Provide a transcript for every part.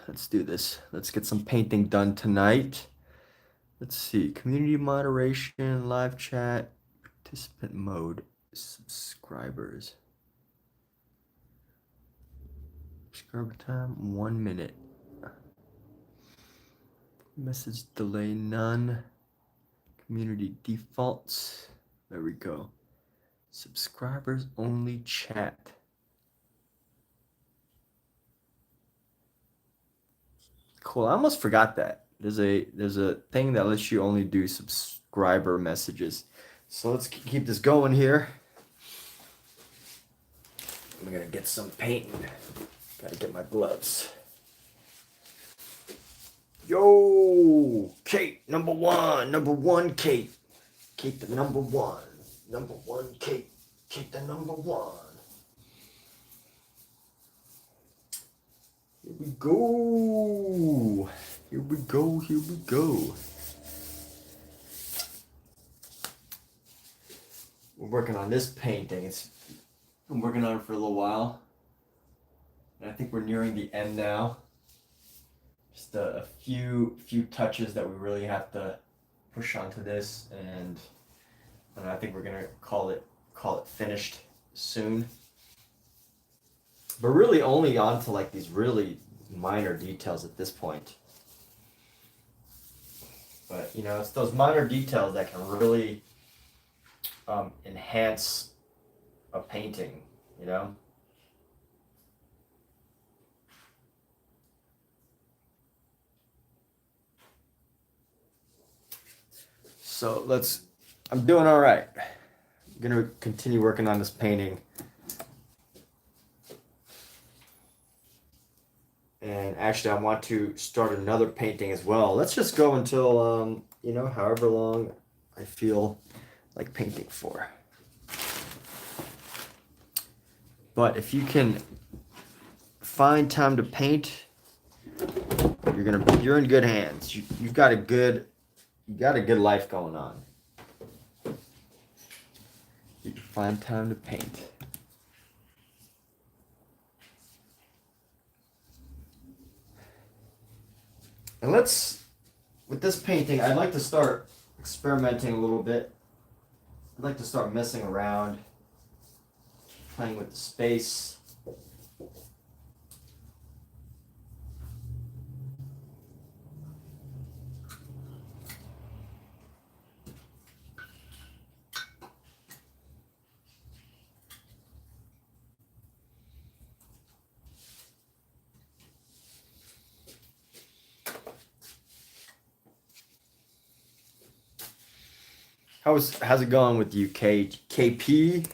Let's do this. Let's get some painting done tonight. Let's see. Community moderation, live chat, participant mode, subscribers. Subscriber time, 1 minute. Message delay, none. Community defaults. There we go. Subscribers only chat. Cool. I almost forgot that. There's a thing that lets you only do subscriber messages. So let's keep this going here. I'm gonna get some painting. Gotta get my gloves. Yo, Kate, number one, Kate. Kate the number one. Number one, Kate. Kate the number one. Here we go. Here we go. Here we go. We're working on this painting. I'm working on it for a little while. And I think we're nearing the end now. Just a few touches that we really have to push onto this, and I think we're gonna call it finished soon. But really only onto like these really minor details at this point. But you know, it's those minor details that can really enhance a painting, you know? So I'm doing all right. I'm gonna continue working on this painting. And actually I want to start another painting as well. Let's just go until, you know, however long I feel like painting for. But if you can find time to paint, you're in good hands. You've got a good life going on. You can find time to paint. And with this painting, I'd like to start experimenting a little bit. I'd like to start messing around, playing with the space. How's it going with you, KP?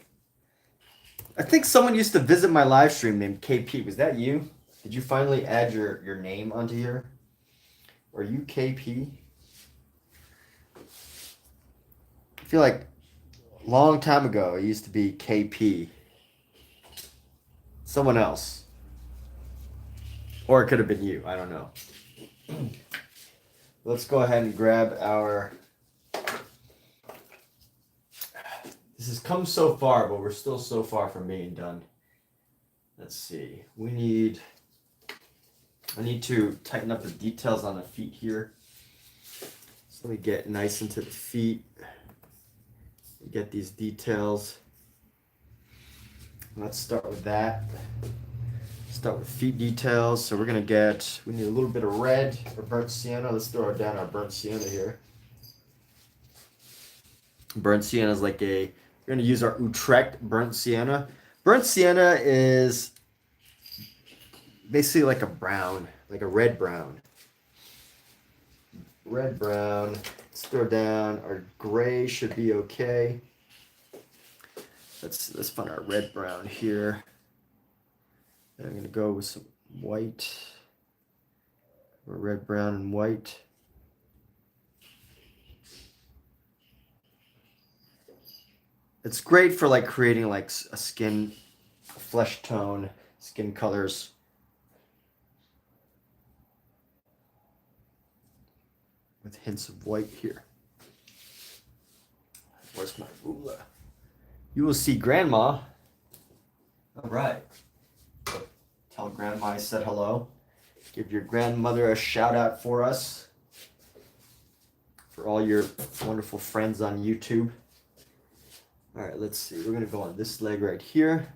I think someone used to visit my live stream named KP. Was that you? Did you finally add your name onto here? Are you KP? I feel like a long time ago it used to be KP. Someone else. Or it could have been you. I don't know. Let's go ahead and grab our... This has come so far, but we're still so far from being done. Let's see. I need to tighten up the details on the feet here. So we get nice into the feet. Get these details. Let's start with that. Start with feet details. So we need a little bit of red or burnt sienna. Let's throw down our burnt sienna here. Burnt sienna is we're going to use our Utrecht burnt sienna. Burnt sienna is basically like a brown, like a red brown. Red brown. Let's throw down our gray, should be okay. Let's find our red brown here. And I'm going to go with some white. Or red, brown, and white. It's great for like creating like a flesh tone, skin colors. With hints of white here. Where's my ruler? You will see Grandma. All right. Tell Grandma I said hello. Give your grandmother a shout out for us. For all your wonderful friends on YouTube. All right, let's see. We're gonna go on this leg right here.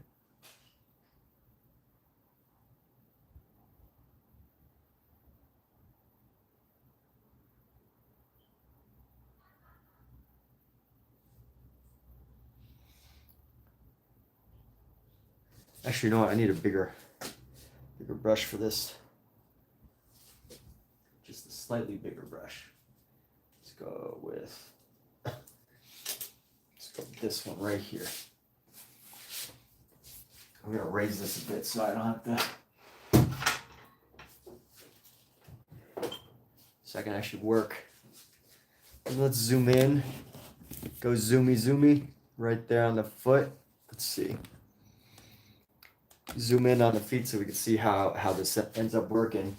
Actually, you know what? I need a bigger brush for this. Just a slightly bigger brush. Let's go with this one right here. I'm gonna raise this a bit so I don't have to. So I can actually work. And let's zoom in. Go zoomy right there on the foot. Let's see. Zoom in on the feet so we can see how this ends up working.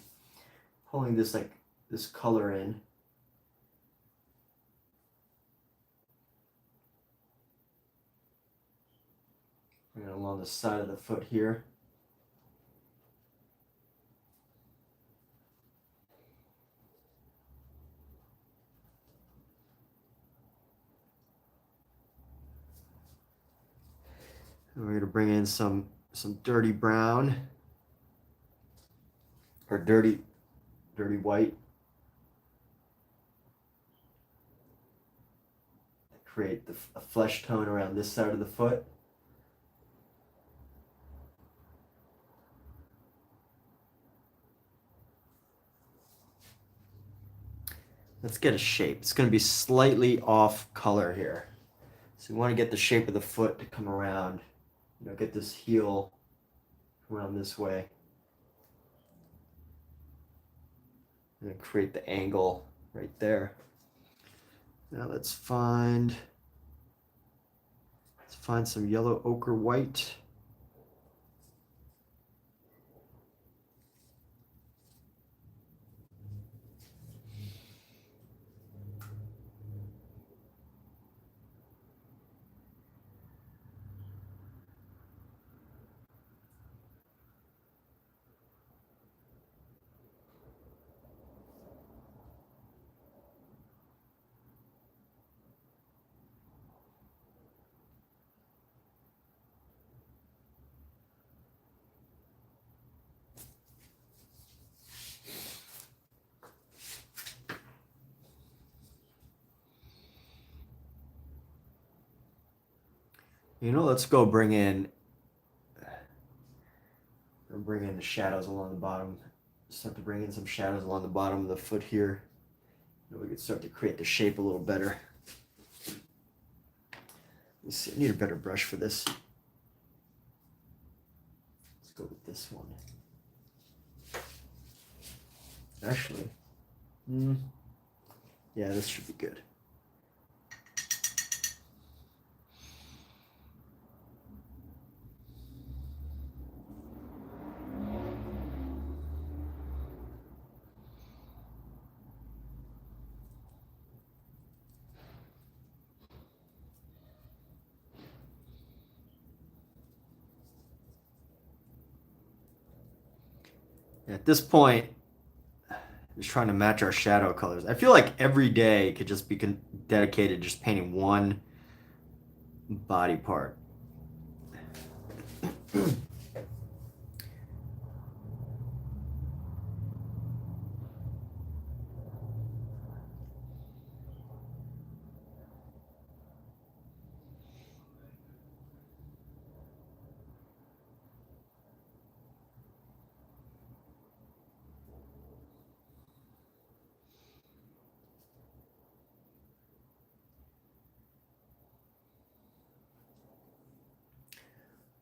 Pulling this this color in. And along the side of the foot here. And we're gonna bring in some dirty brown or dirty white. Create a flesh tone around this side of the foot. Let's get a shape. It's going to be slightly off color here. So we want to get the shape of the foot to come around. You know, get this heel around this way. And then create the angle right there. Now let's find some yellow ochre white. You know, let's go bring in the shadows along the bottom. Start to bring in some shadows along the bottom of the foot here. And we can start to create the shape a little better. Let's see, I need a better brush for this. Let's go with this one. Actually, yeah, this should be good. At this point, just trying to match our shadow colors. I feel like every day could just be dedicated just painting one body part.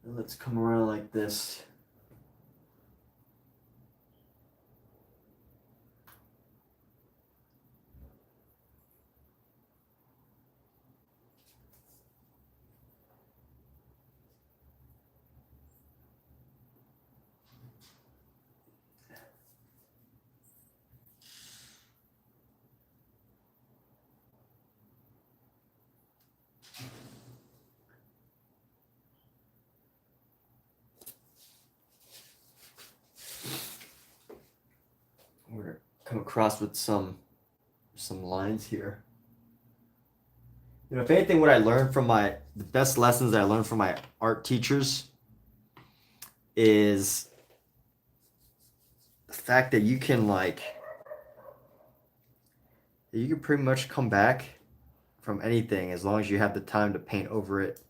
And let's come around like this. come across with some lines here. You know, if anything, what I learned from the best lessons I learned from my art teachers is the fact that you can pretty much come back from anything as long as you have the time to paint over it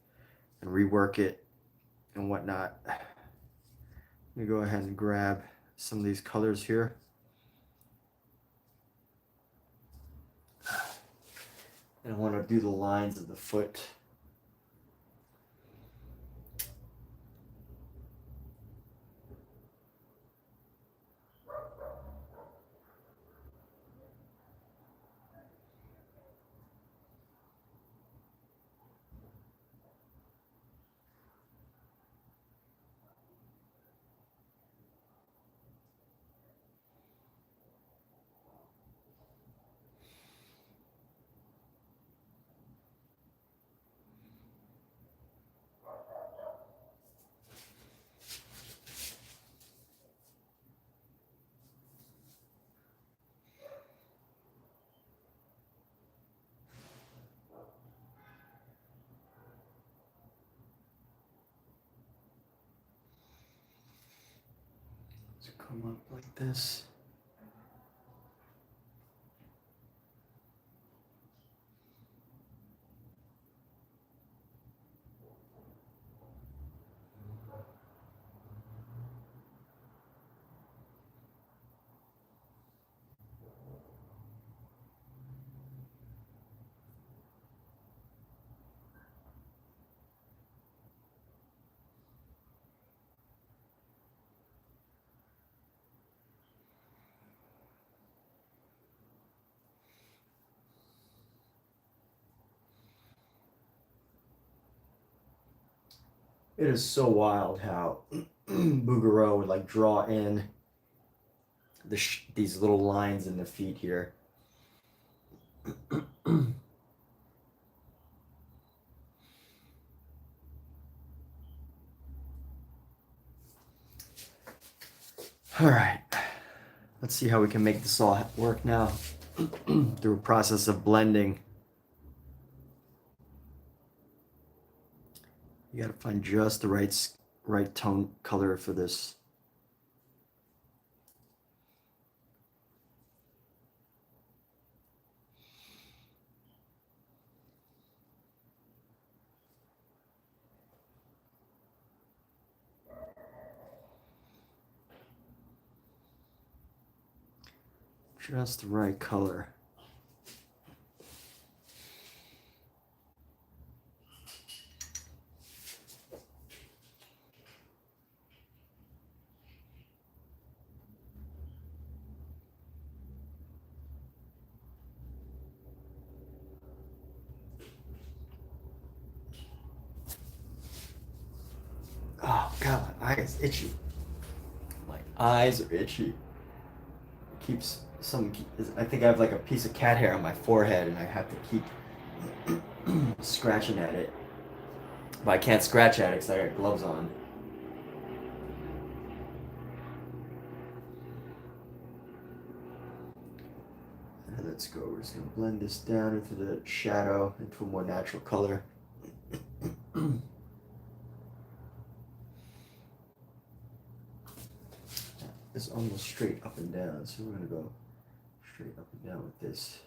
and rework it and whatnot. Let me go ahead and grab some of these colors here. And I want to do the lines of the foot. So come up like this. It is so wild how Bouguereau would like draw in these little lines in the feet here. All right, let's see how we can make this all work now through a process of blending. You got to find just the right tone color for this. Just the right color. Oh God, my eye is itchy. My eyes are itchy. It keeps I think I have like a piece of cat hair on my forehead, and I have to keep scratching at it. But I can't scratch at it because I got gloves on. And let's go. We're just gonna blend this down into the shadow, into a more natural color. It's almost straight up and down, so we're gonna go straight up and down with this.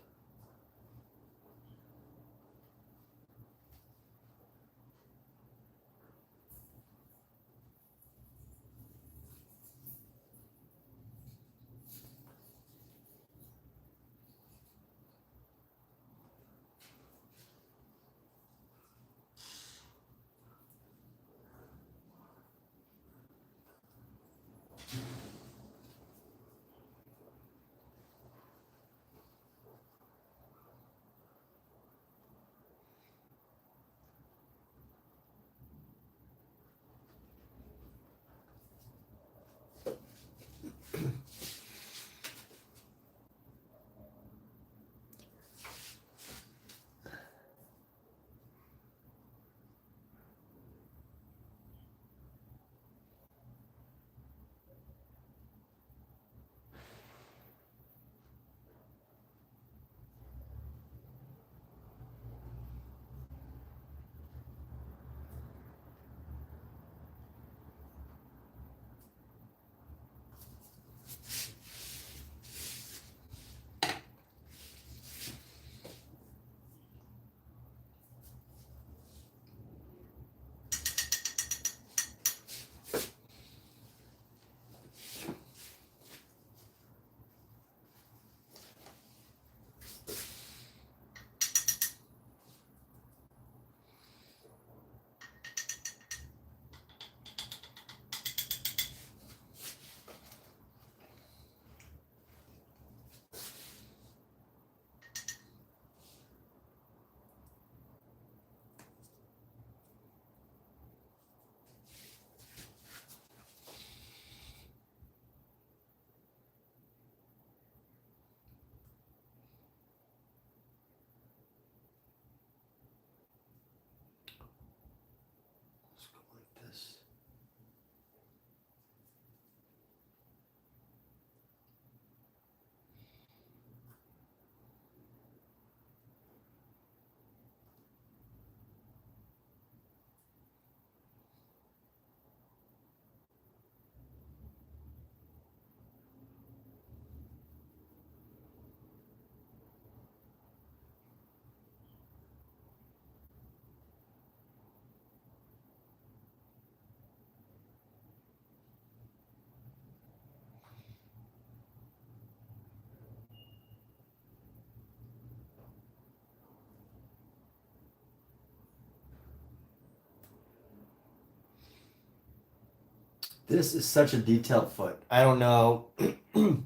This is such a detailed foot. I don't know. It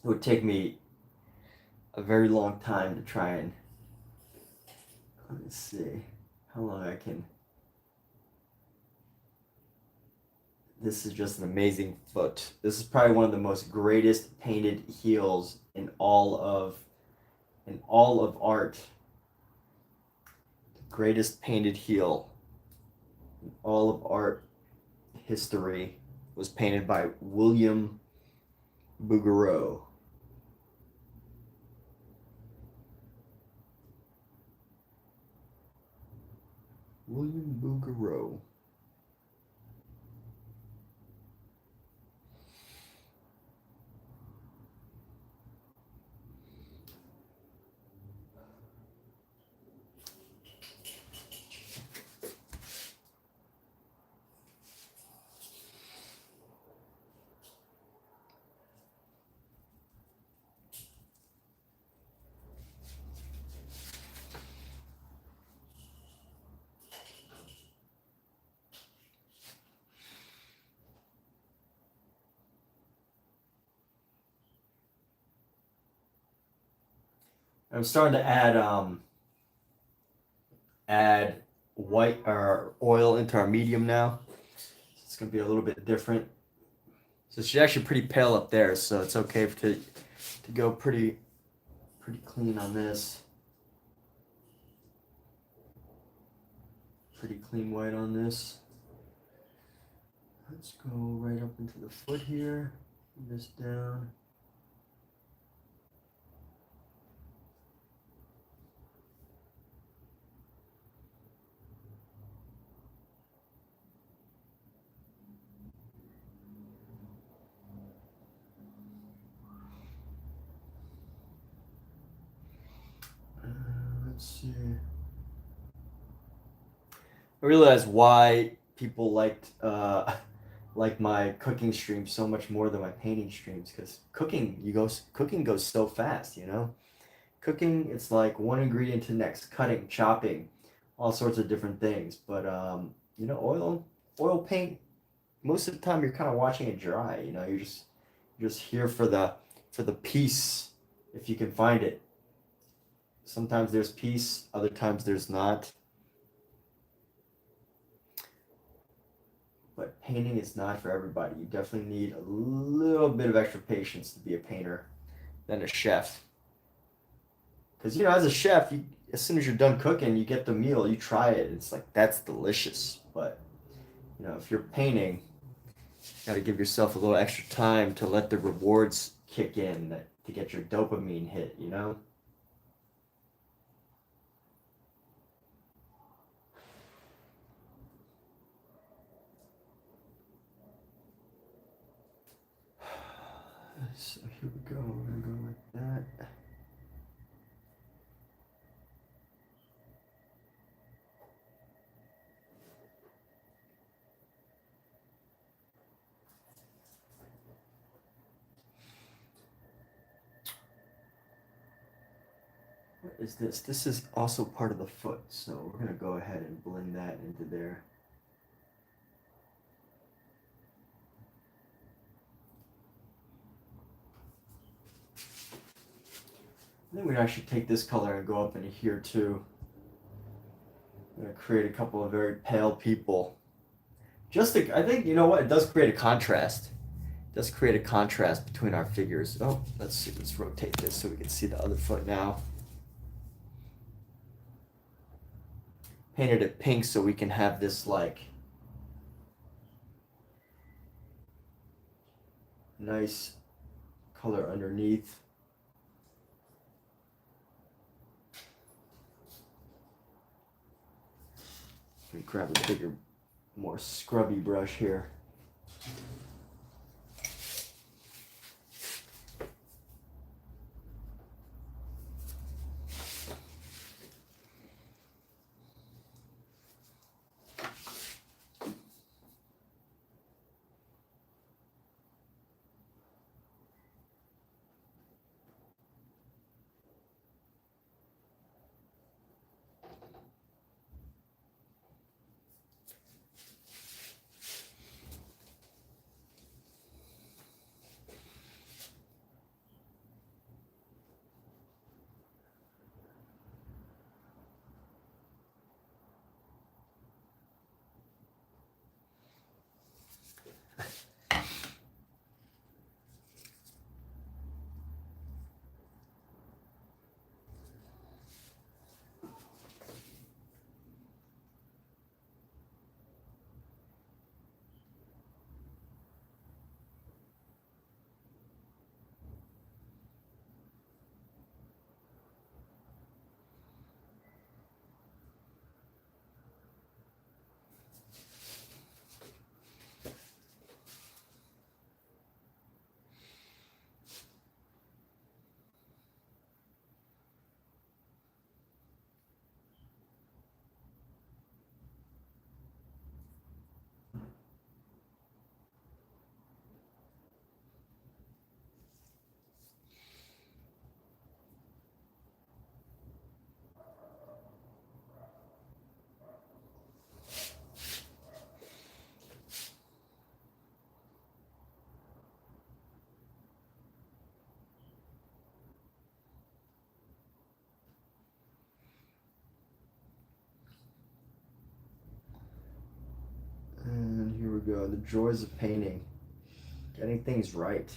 would take me a very long time to try and, let me see how long I can. This is just an amazing foot. This is probably one of the most greatest painted heels in all of art. The greatest painted heel in all of art history was painted by William Bouguereau. William Bouguereau. I'm starting to add white or oil into our medium now. It's gonna be a little bit different. So she's actually pretty pale up there, so it's okay to go pretty clean on this. Pretty clean white on this. Let's go right up into the foot here. This down. Let's see. I realized why people like my cooking streams so much more than my painting streams, because cooking goes so fast, you know. Cooking, it's like one ingredient to the next, cutting, chopping, all sorts of different things. But you know, oil paint, most of the time you're kind of watching it dry. You know, you're just here for the piece, if you can find it. Sometimes there's peace, other times there's not. But painting is not for everybody. You definitely need a little bit of extra patience to be a painter than a chef. Because, you know, as a chef, as soon as you're done cooking, you get the meal, you try it. It's like, that's delicious. But, you know, if you're painting, you got to give yourself a little extra time to let the rewards kick in, to get your dopamine hit, you know? So here we go. We're going to go like that. What is this? This is also part of the foot, so we're going to go ahead and blend that into there. I think we'd actually take this color and go up into here too. I'm going to create a couple of very pale people. I think, you know what, it does create a contrast. It does create a contrast between our figures. Oh, let's see, let's rotate this so we can see the other foot now. Painted it pink so we can have this like nice color underneath. Let me grab a bigger, more scrubby brush here. go. The joys of painting. Getting things right.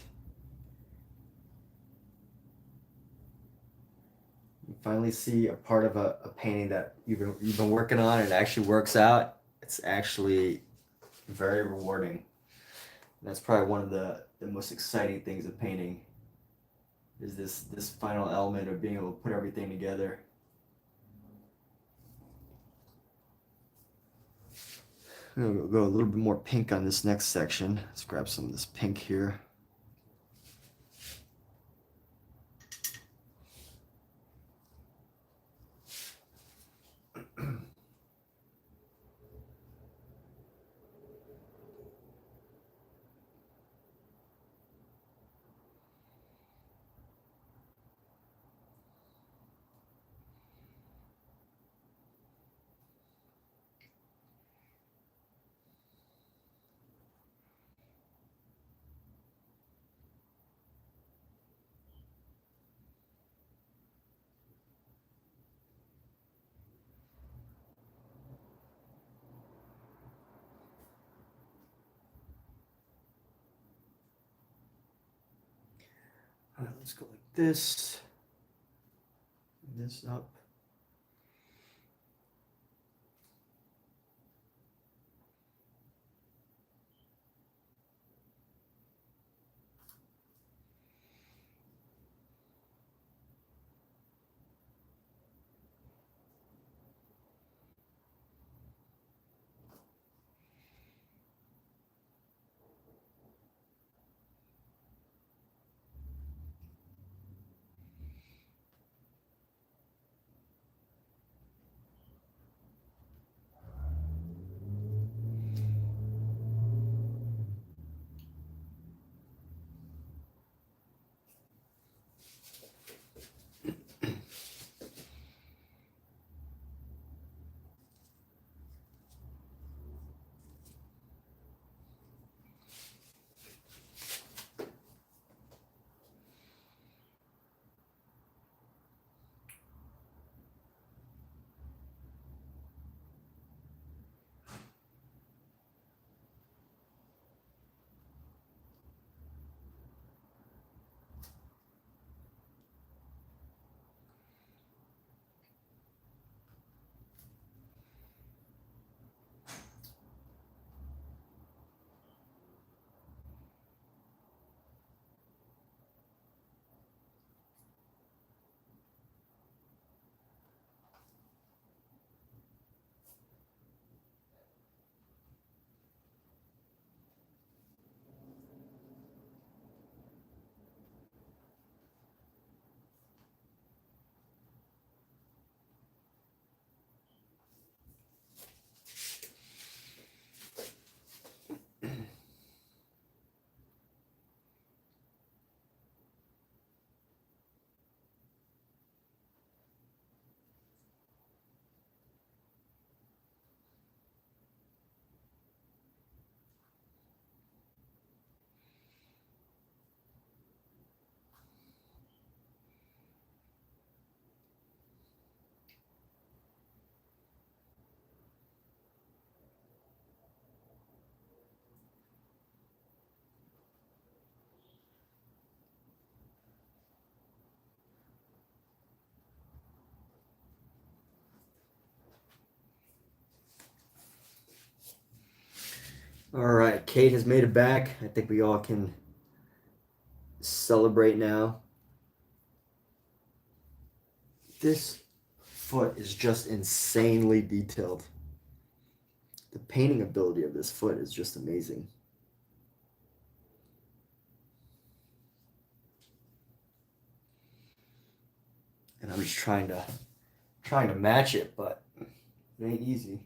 You finally see a part of a painting that you've been working on and it actually works out. It's actually very rewarding. And that's probably one of the most exciting things of painting is this final element of being able to put everything together. I'm gonna go a little bit more pink on this next section. Let's grab some of this pink here. All right, let's go like this. This up. All right, Kate has made it back. I think we all can celebrate now. This foot is just insanely detailed. The painting ability of this foot is just amazing. And I'm just trying to match it, but it ain't easy.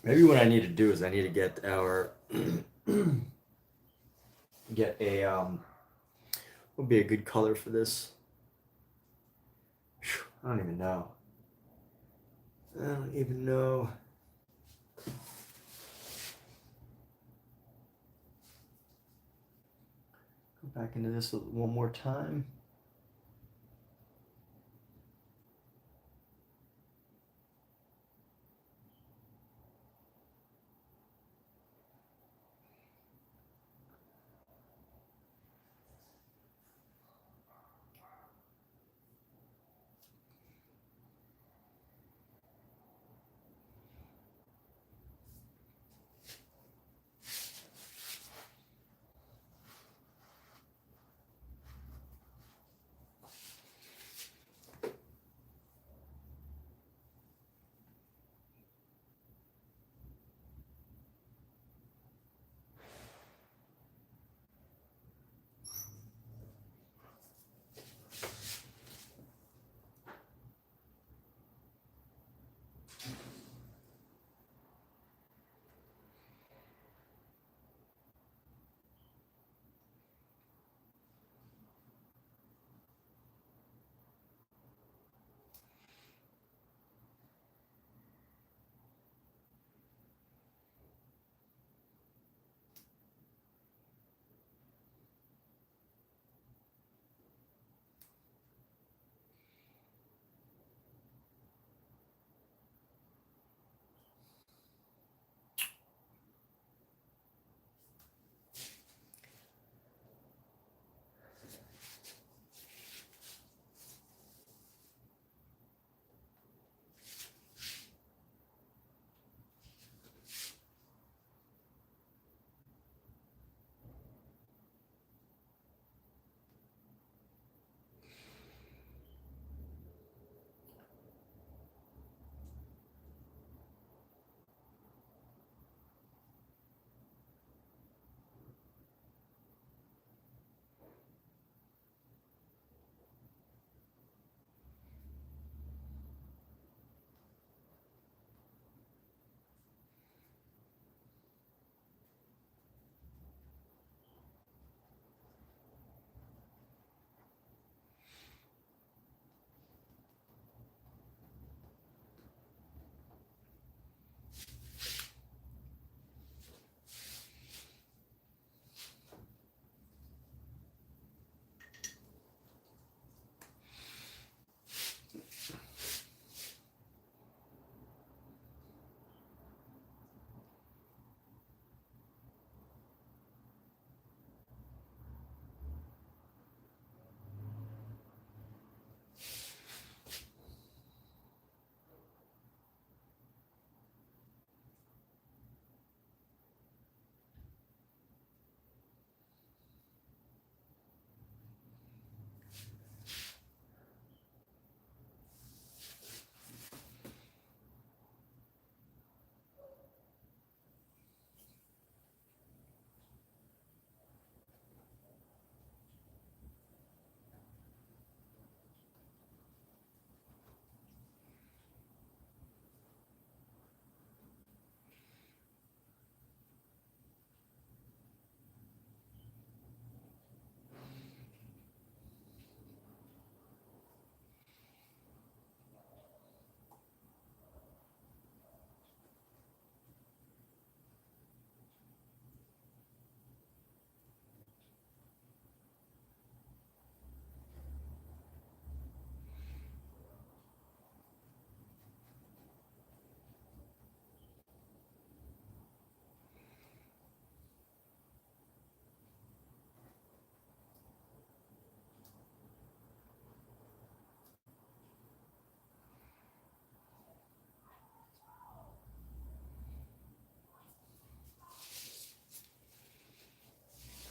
Maybe what I need to do is I need to get our get a what would be a good color for this? I don't even know. I don't even know. Go back into this one more time.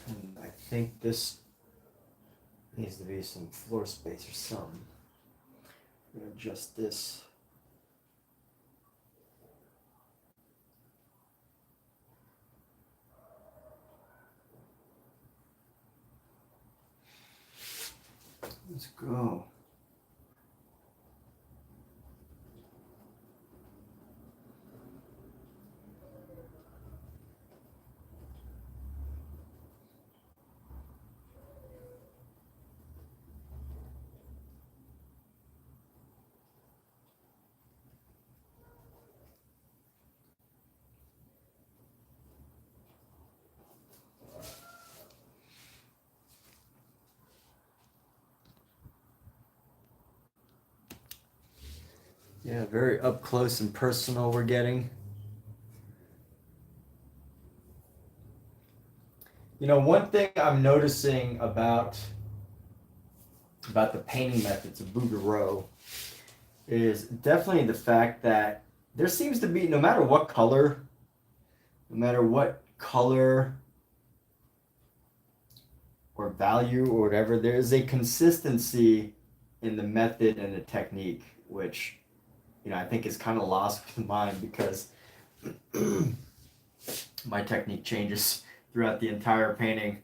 And I think this needs to be some floor space or something. I'm gonna adjust this. Let's go. Yeah, very up close and personal we're getting. You know, one thing I'm noticing about the painting methods of Bouguereau is definitely the fact that there seems to be, no matter what color or value or whatever, there is a consistency in the method and the technique, which, I think is kind of lost with mine because my technique changes throughout the entire painting.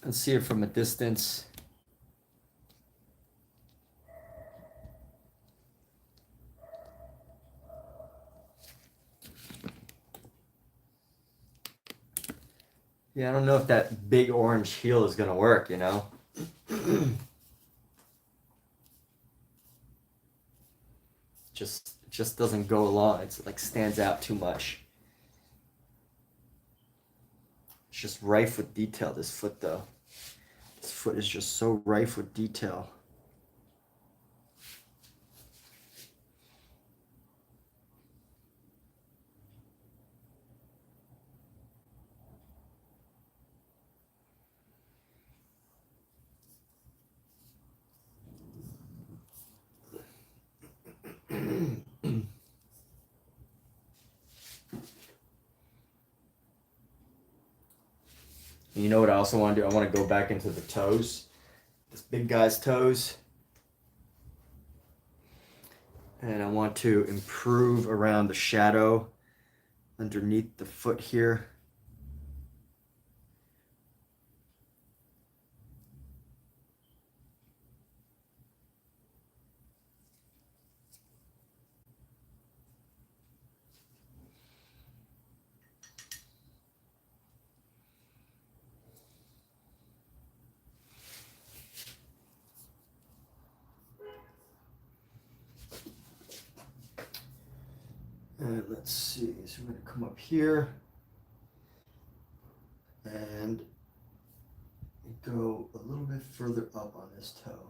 Let's see it from a distance. Yeah, I don't know if that big orange heel is gonna work, just doesn't go along. It's like stands out too much. It's just rife with detail, this foot though. This foot is just so rife with detail. You know what I also want to do? I want to go back into the toes. This big guy's toes. And I want to improve around the shadow underneath the foot here. And let's see, so we're going to come up here and go a little bit further up on this toe.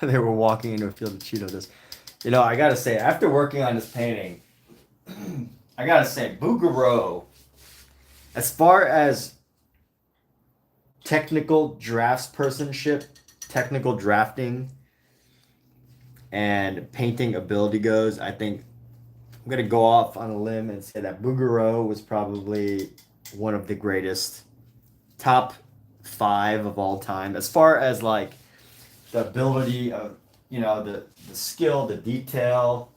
They were walking into a field of Cheetos. I gotta say, after working on this painting, I gotta say, Bouguereau, as far as technical draftspersonship, technical drafting, and painting ability goes, I think I'm gonna go off on a limb and say that Bouguereau was probably one of the greatest, top 5 of all time, as far as like the ability of, the skill, the detail,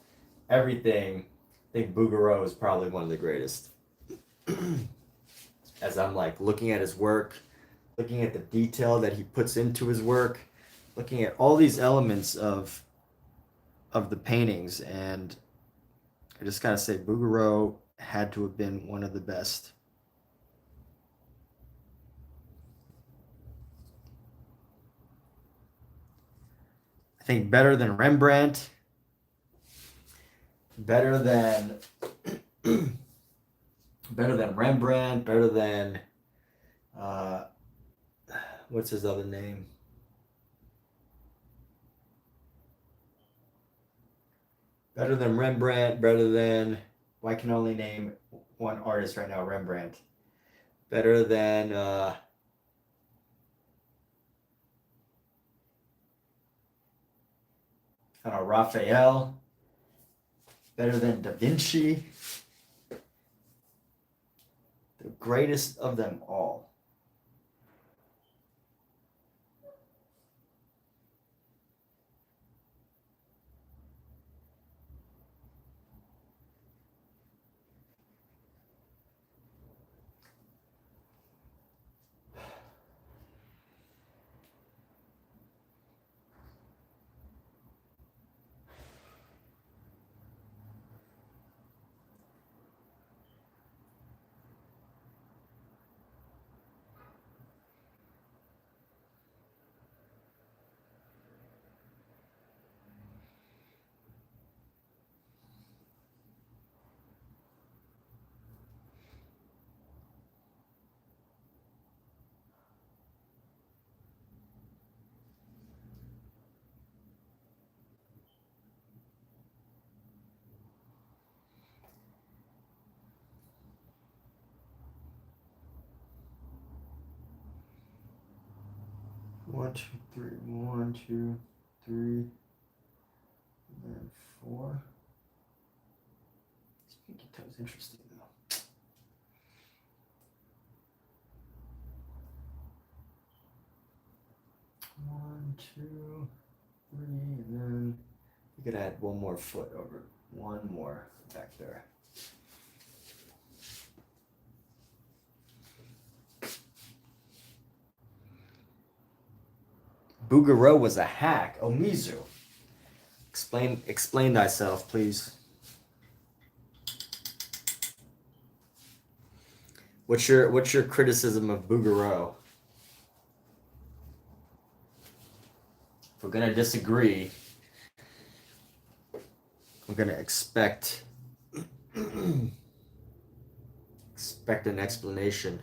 everything. I think Bouguereau is probably one of the greatest. As I'm like looking at his work, looking at the detail that he puts into his work, looking at all these elements of the paintings, and I just gotta say Bouguereau had to have been one of the best. I think better than Rembrandt, better than better than Rembrandt, better than what's his other name? Better than Rembrandt, better than, well, I can only name one artist right now, Rembrandt. Better than I don't know, Raphael. Better than Da Vinci. The greatest of them all. One, two, three. 1, 2, 3, and then 4. This pinky toe is interesting though. 1, 2, 3, and then you could add one more foot over, one more back there. Bouguereau was a hack. Omizu. Explain thyself, please. What's your criticism of Bouguereau? If we're gonna disagree, we're gonna expect an explanation.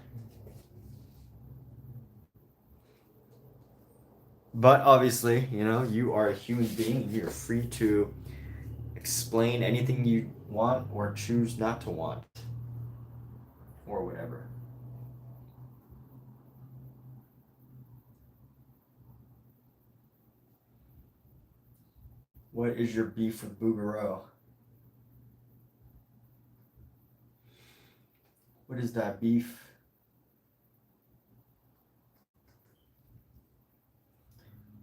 But obviously, you are a human being. You're free to explain anything you want or choose not to want, or whatever. What is your beef with Bouguereau? What is that beef?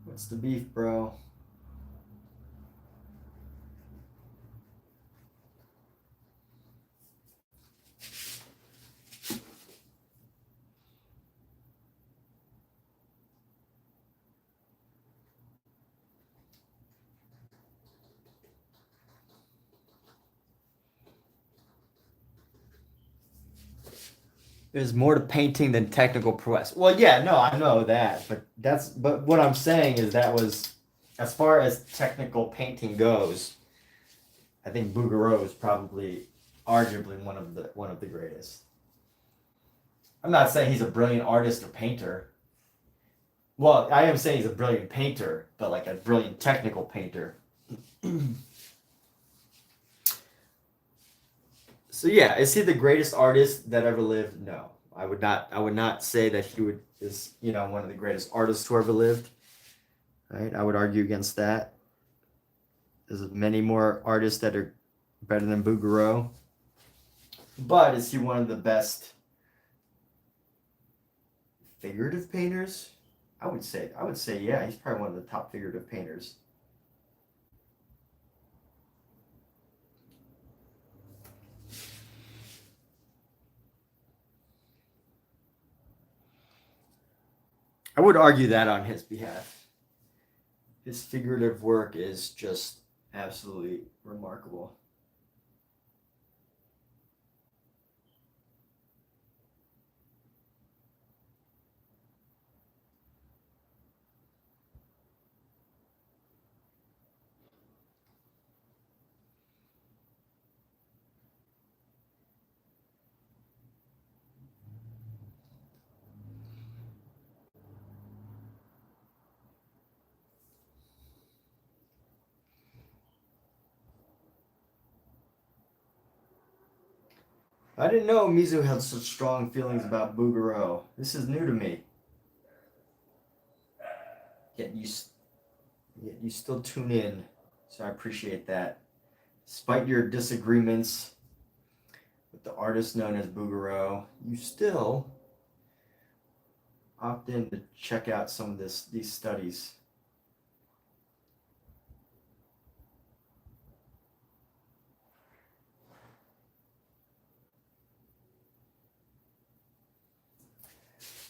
What's the beef, bro? There's more to painting than technical prowess. Well, yeah, no, I know that, but what I'm saying is that was, as far as technical painting goes, I think Bouguereau is probably arguably one of the greatest. I'm not saying he's a brilliant artist or painter. Well, I am saying he's a brilliant painter, but like a brilliant technical painter. So yeah, is he the greatest artist that ever lived? No, I would not. I would not say that is one of the greatest artists who ever lived. Right? I would argue against that. There's many more artists that are better than Bouguereau. But is he one of the best figurative painters? I would say yeah, he's probably one of the top figurative painters. I would argue that on his behalf. His figurative work is just absolutely remarkable. I didn't know Mizu had such strong feelings about Bouguereau. This is new to me. Yet you still tune in, so I appreciate that. Despite your disagreements with the artist known as Bouguereau, you still opt in to check out some of these studies.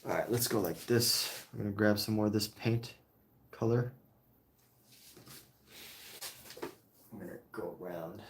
All right, let's go like this. I'm gonna grab some more of this paint color. I'm gonna go around.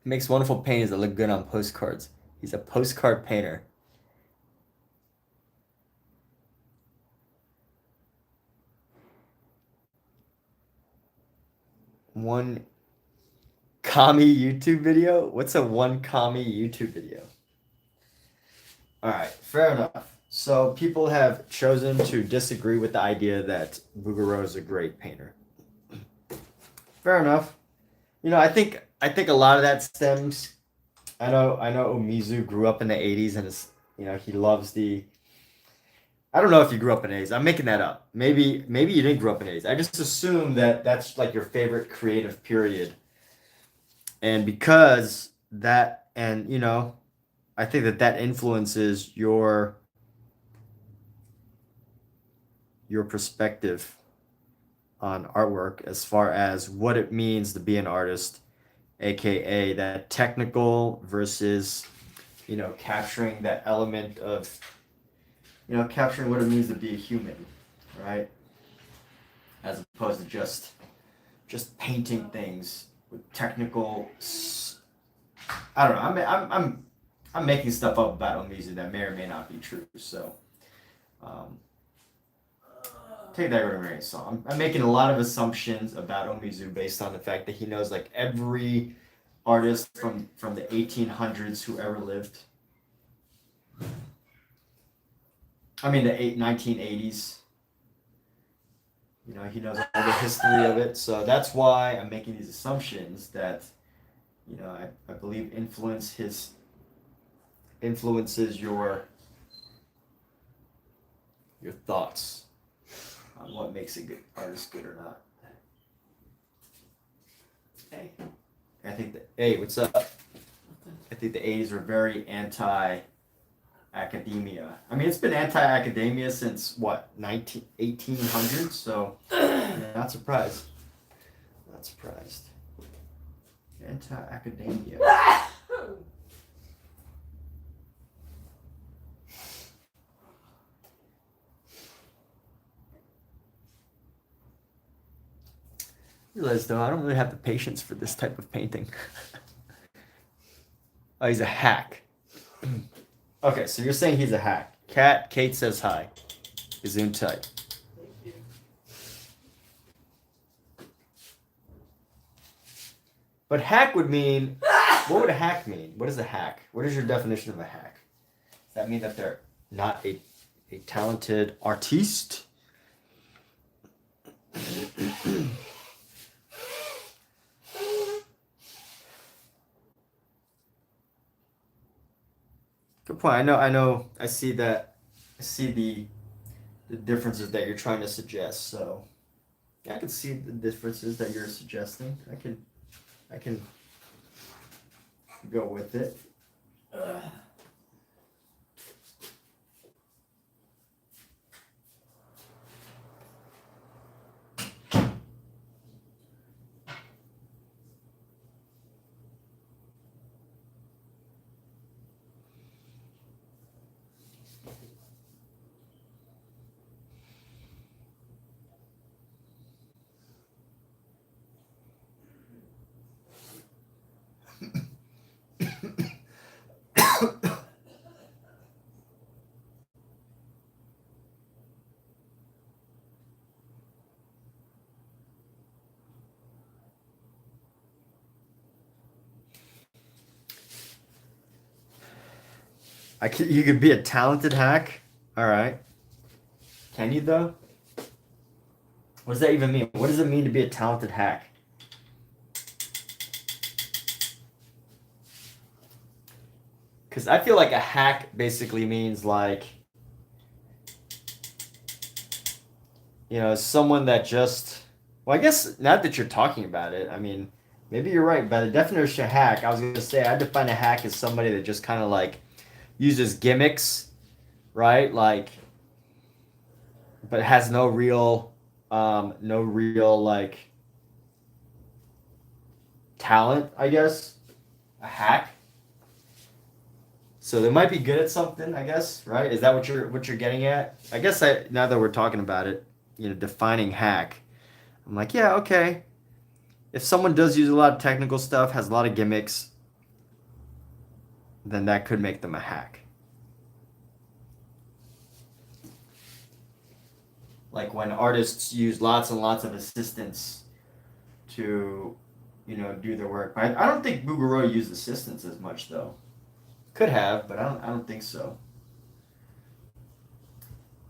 Makes wonderful paintings that look good on postcards. He's a postcard painter. One Kami YouTube video? What's a one Kami YouTube video? All right, fair enough. So people have chosen to disagree with the idea that Bouguereau is a great painter. Fair enough. I think a lot of that stems. I know Umizu grew up in the '80s and is he loves the. I don't know if you grew up in the '80s. I'm making that up. Maybe you didn't grow up in the '80s. I just assume that that's like your favorite creative period, and because that and I think that influences your perspective on artwork as far as what it means to be an artist, aka that technical versus capturing that element of capturing what it means to be a human, right? As opposed to just painting things with technical. I don't know. I'm making stuff up about music that may or may not be true. So um, take that with a grain of salt. I'm making a lot of assumptions about Omizu based on the fact that he knows like every artist from the 1800s who ever lived. I mean the 1980s. He knows all the history of it. So that's why I'm making these assumptions that I believe influence influences your thoughts on what makes a good artist good or not. Hey. I think that, hey, what's up? I think the 80s were very anti-academia. I mean, it's been anti-academia since, what, 1800s? So, not surprised. Not surprised. Anti-academia. Realize though, I don't really have the patience for this type of painting. Oh, he's a hack. Okay, so you're saying he's a hack. Kate says hi. Zoom tight. Thank you. But hack would mean, what would a hack mean? What is a hack? What is your definition of a hack? Does that mean that they're not a talented artiste? Good point. I see that. I see the differences that you're trying to suggest. So, yeah, I can see the differences that you're suggesting. I can go with it. You could be a talented hack. All right. Can you though? What does that even mean? What does it mean to be a talented hack? Because I feel like a hack basically means like, someone that just, well, I guess not that you're talking about it. I mean, maybe you're right. By the definition of hack, I was going to say, I define a hack as somebody that just kind of like uses gimmicks, right? Like, but has no real like talent, I guess. A hack. So they might be good at something, I guess, right? Is that what you're getting at? I guess now that we're talking about it, defining hack, I'm like, yeah, okay. If someone does use a lot of technical stuff, has a lot of gimmicks, then that could make them a hack. Like when artists use lots and lots of assistants to, do their work. I don't think Bouguereau used assistants as much though. Could have, but I don't think so.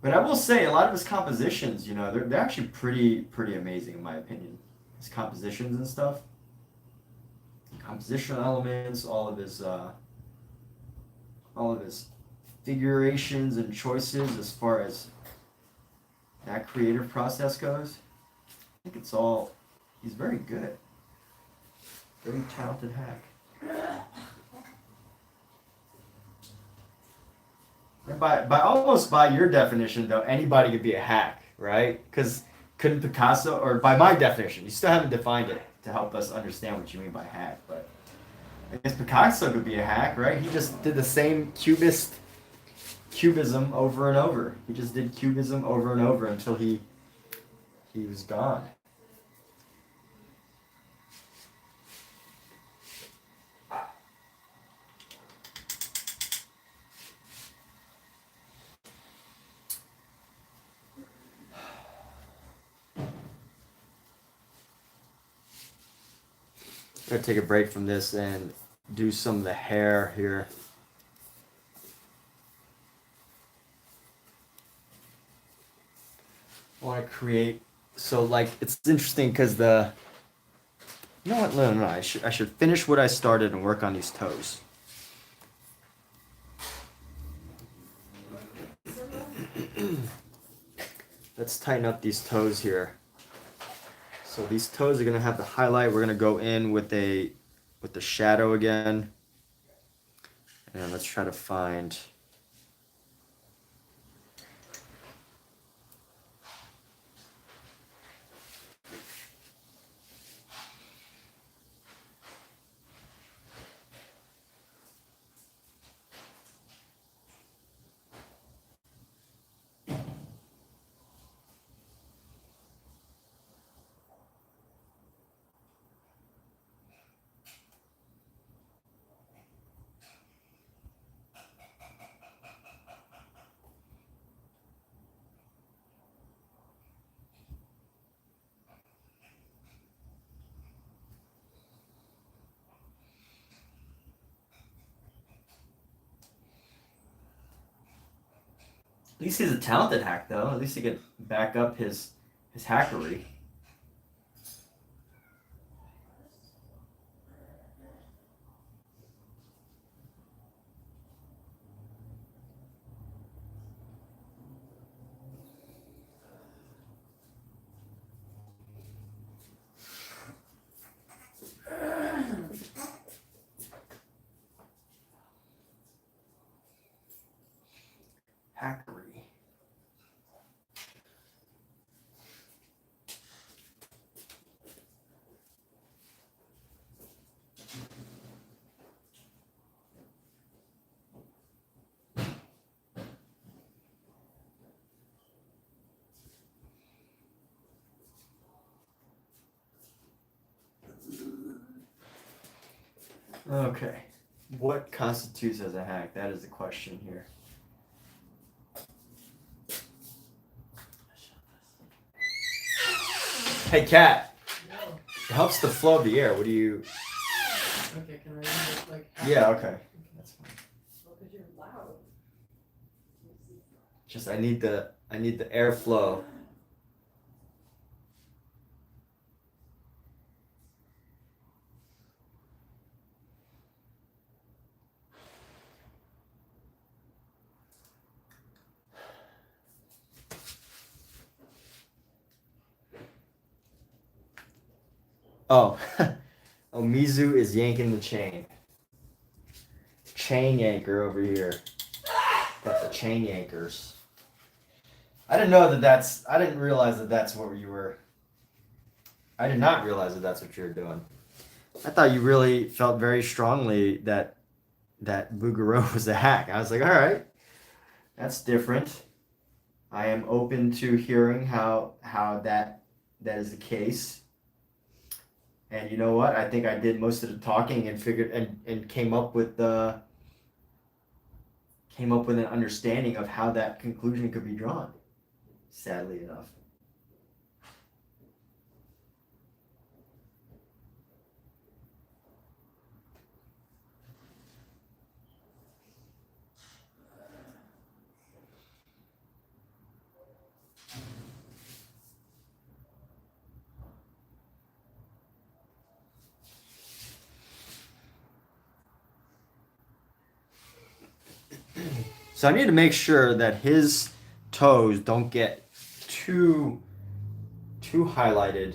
But I will say a lot of his compositions, they're actually pretty amazing in my opinion. His compositions and stuff. Compositional elements, all of his figurations and choices as far as that creative process goes. I think he's very good. Very talented hack. And by your definition though, anybody could be a hack, right? Because couldn't Picasso, or by my definition, you still haven't defined it to help us understand what you mean by hack, but I guess Picasso could be a hack, right? He just did the same cubism over and over. He just did cubism over and over until he was gone. I'm gonna take a break from this and do some of the hair here. I want to create, so like it's interesting because you know what? No, I should finish what I started and work on these toes. let's tighten up these toes here. So these toes are gonna have the highlight. We're gonna go in with the shadow again. And let's try to find. At least he's a talented hack, though. At least he could back up his hackery. Hackery. Okay. What constitutes as a hack? That is the question here. Hey, Kat. No. It helps the flow of the air. What do you? Okay, can I read it like? Yeah. Okay. That's fine. Well, because you're loud. Just I need the airflow. Oh, oh, Mizu is yanking the chain. Chain yanker over here. Got the chain yankers. I didn't know that I didn't realize that that's what you were. I did not realize that that's what you were doing. I thought you really felt very strongly that Bouguereau was a hack. I was like, all right, that's different. I am open to hearing how that is the case. And you know what? I think I did most of the talking and figured and came up with an understanding of how that conclusion could be drawn. Sadly enough. So I need to make sure that his toes don't get too highlighted.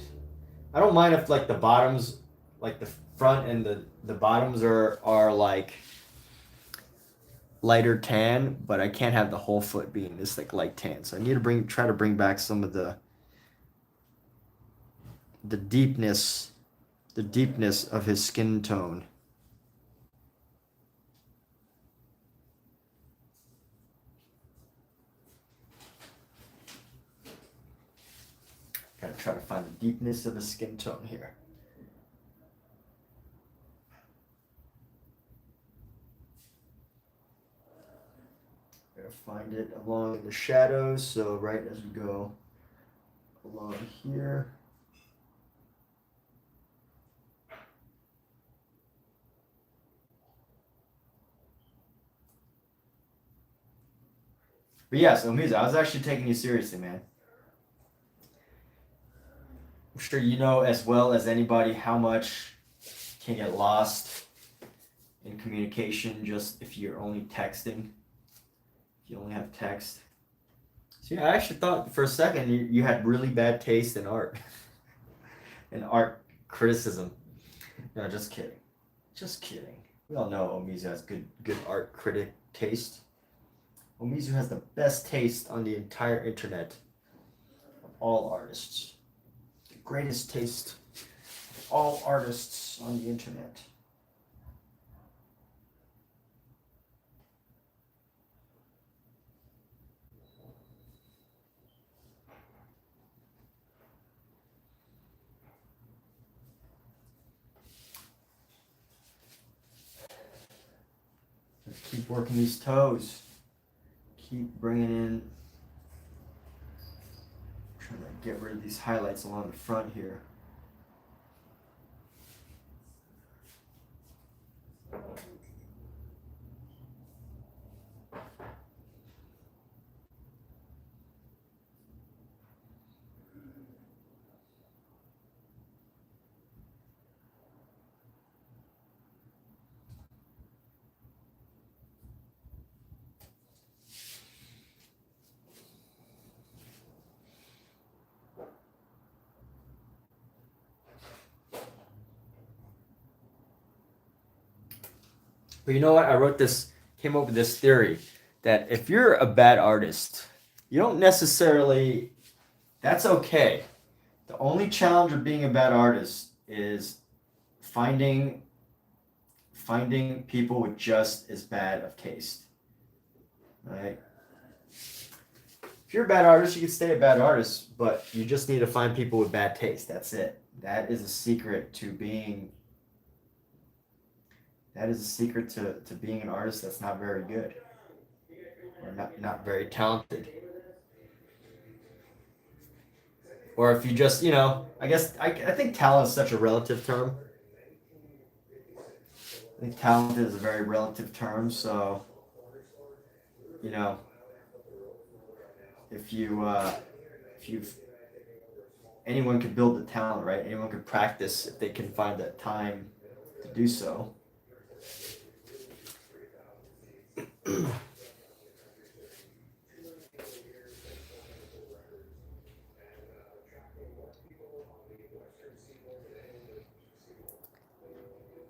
I don't mind if like the bottoms, like the front and the bottoms are like lighter tan, but I can't have the whole foot being this like light tan. So I need to try to bring back some of the deepness of his skin tone. Gotta try to find the deepness of the skin tone here. Gotta find it along the shadows, so right as we go along here. But yeah, so Miza, I was actually taking you seriously, man. I'm sure you know as well as anybody how much can get lost in communication just if you're only texting. If you only have text. See, I actually thought for a second you had really bad taste in art and art criticism. No, just kidding. Just kidding. We all know Omizu has good art critic taste. Omizu has the best taste on the entire internet of all artists. The greatest taste of all artists on the internet. Let's keep working these toes. Keep bringing in. Trying to get rid of these highlights along the front here. But you know what? Came up with this theory that if you're a bad artist, you don't necessarily, that's okay. The only challenge of being a bad artist is finding people with just as bad of taste. Right? If you're a bad artist, you can stay a bad artist, but you just need to find people with bad taste. That's it. That is a secret to being an artist that's not very good or not very talented. Or if you just, I think talent is such a relative term. I think talent is a very relative term, so, you know, if you've, anyone could build the talent, right? Anyone could practice if they can find that time to do so.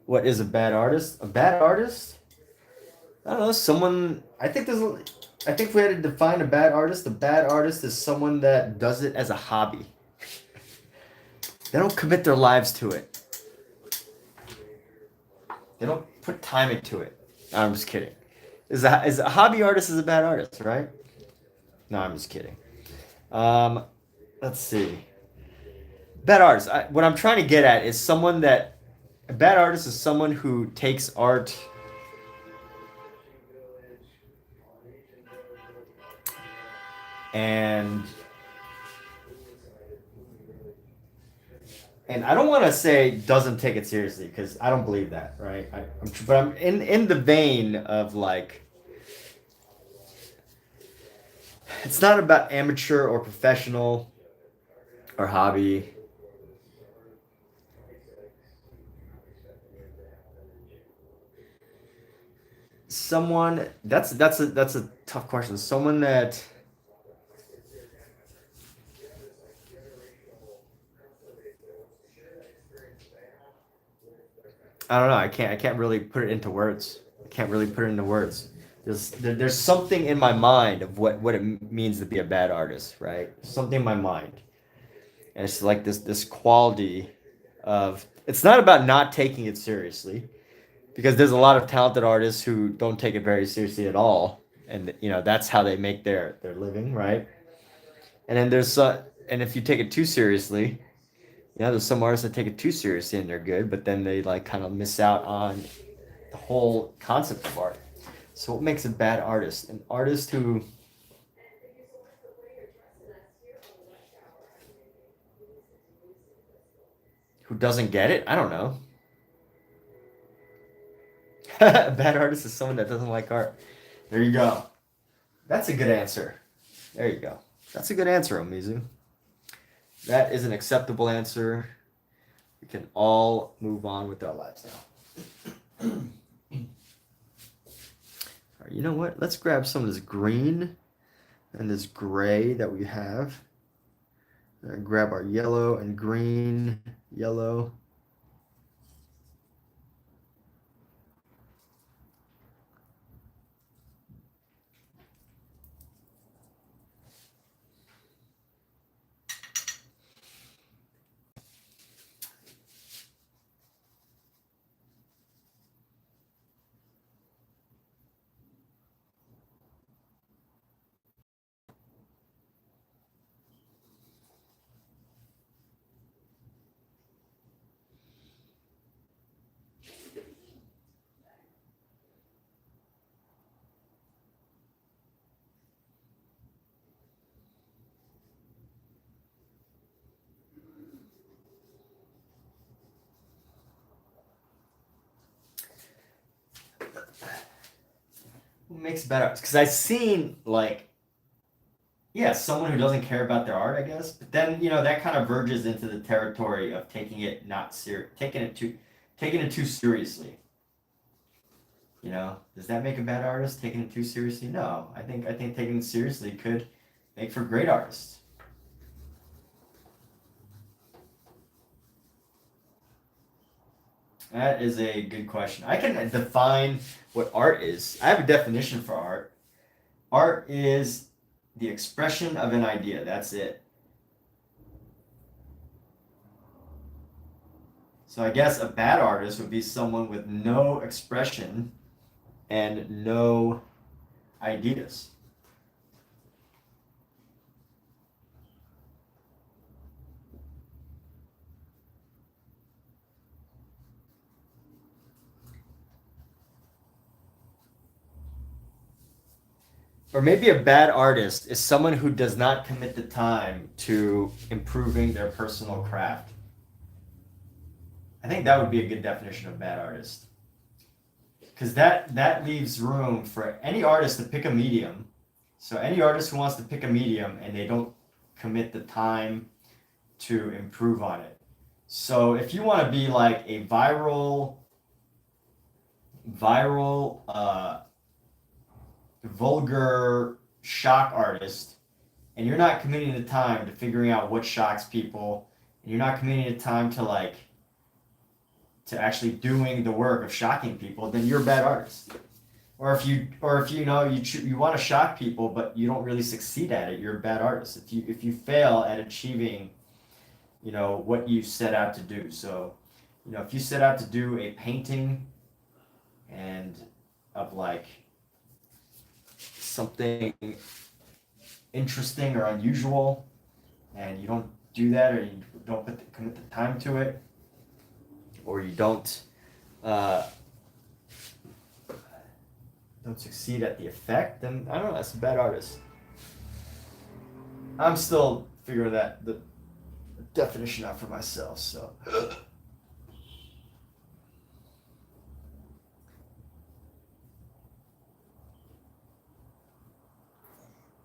What is a bad artist? A bad artist? I don't know. I think if we had to define a bad artist is someone that does it as a hobby. They don't commit their lives to it. They don't put time into it. No, I'm just kidding. Is a hobby artist is a bad artist, right? No, I'm just kidding. Let's see. Bad artist. What I'm trying to get at is a bad artist is someone who takes art and I don't want to say doesn't take it seriously because I don't believe that, right? But I'm in the vein of like, it's not about amateur or professional or hobby. Someone that's a tough question. Someone that I don't know. I can't really put it into words. I can't really put it into words. There's something in my mind of what it means to be a bad artist, right? Something in my mind, and it's like this quality of it's not about not taking it seriously because there's a lot of talented artists who don't take it very seriously at all, and that's how they make their living, right? And then and if you take it too seriously, there's some artists that take it too seriously and they're good, but then they like kind of miss out on the whole concept of art. So what makes a bad artist? An artist who doesn't get it? I don't know. A bad artist is someone that doesn't like art. There you go. That's a good answer. There you go. That's a good answer, Omizu. That is an acceptable answer. We can all move on with our lives now. All right, you know what? Let's grab some of this green. and this gray that we have. Grab our yellow and green, yellow. What makes it better? Because I've seen like, yeah, someone who doesn't care about their art, I guess. But then that kind of verges into the territory of taking it not serious, taking it too seriously. Does that make a bad artist? Taking it too seriously? No, I think taking it seriously could make for great artists. That is a good question. I can define what art is. I have a definition for art. Art is the expression of an idea. That's it. So I guess a bad artist would be someone with no expression and no ideas. Or maybe a bad artist is someone who does not commit the time to improving their personal craft. I think that would be a good definition of bad artist. Because that leaves room for any artist to pick a medium. So any artist who wants to pick a medium and they don't commit the time to improve on it. So if you want to be like a viral, vulgar shock artist, and you're not committing the time to figuring out what shocks people, and you're not committing the time to actually doing the work of shocking people, then you're a bad artist. Or if you want to shock people but you don't really succeed at it, you're a bad artist. If you fail at achieving what you set out to do. So if you set out to do a painting and of like something interesting or unusual, and you don't do that, or you don't commit the time to it, or you don't succeed at the effect, then I don't know, that's a bad artist. I'm still figuring the definition out for myself, so.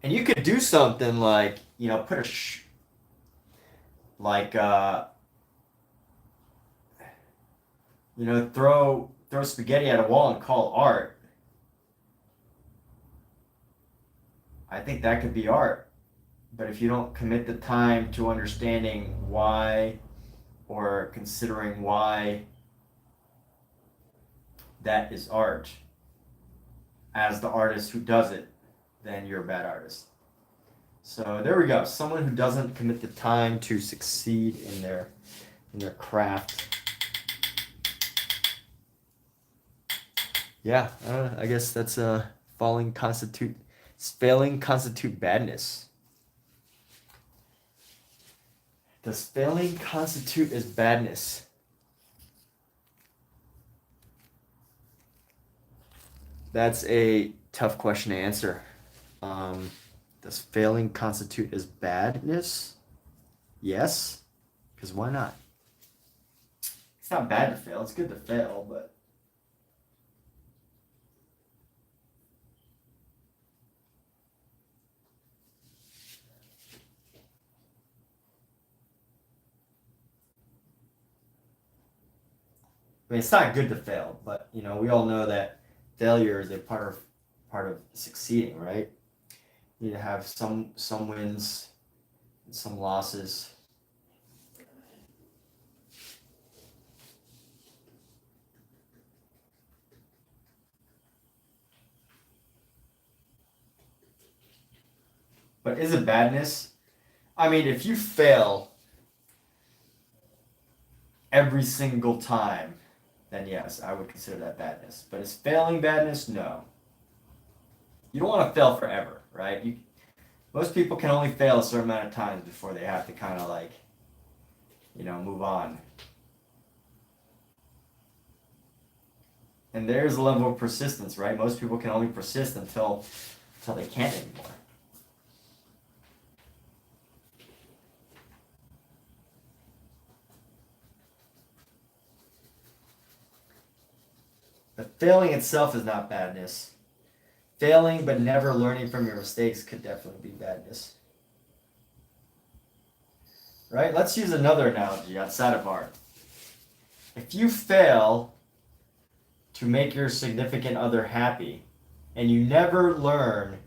And you could do something like, put throw spaghetti at a wall and call art. I think that could be art. But if you don't commit the time to understanding why or considering why that is art as the artist who does it, then you're a bad artist. So there we go. Someone who doesn't commit the time to succeed in their craft. Yeah, I guess that's failing constitute badness. Does failing constitute as badness? That's a tough question to answer. Does failing constitute as badness? Yes, because why not? It's not bad to fail. It's good to fail, but I mean, it's not good to fail, but we all know that failure is a part of succeeding, right? You need to have some wins and some losses. But is it badness? I mean, if you fail every single time, then yes, I would consider that badness. But is failing badness? No. You don't want to fail forever, right? Most people can only fail a certain amount of times before they have to kind of like, move on. And there's a level of persistence, right? Most people can only persist until they can't anymore. But failing itself is not badness. Failing but never learning from your mistakes could definitely be badness. Right? Let's use another analogy outside of art. If you fail to make your significant other happy and you never learn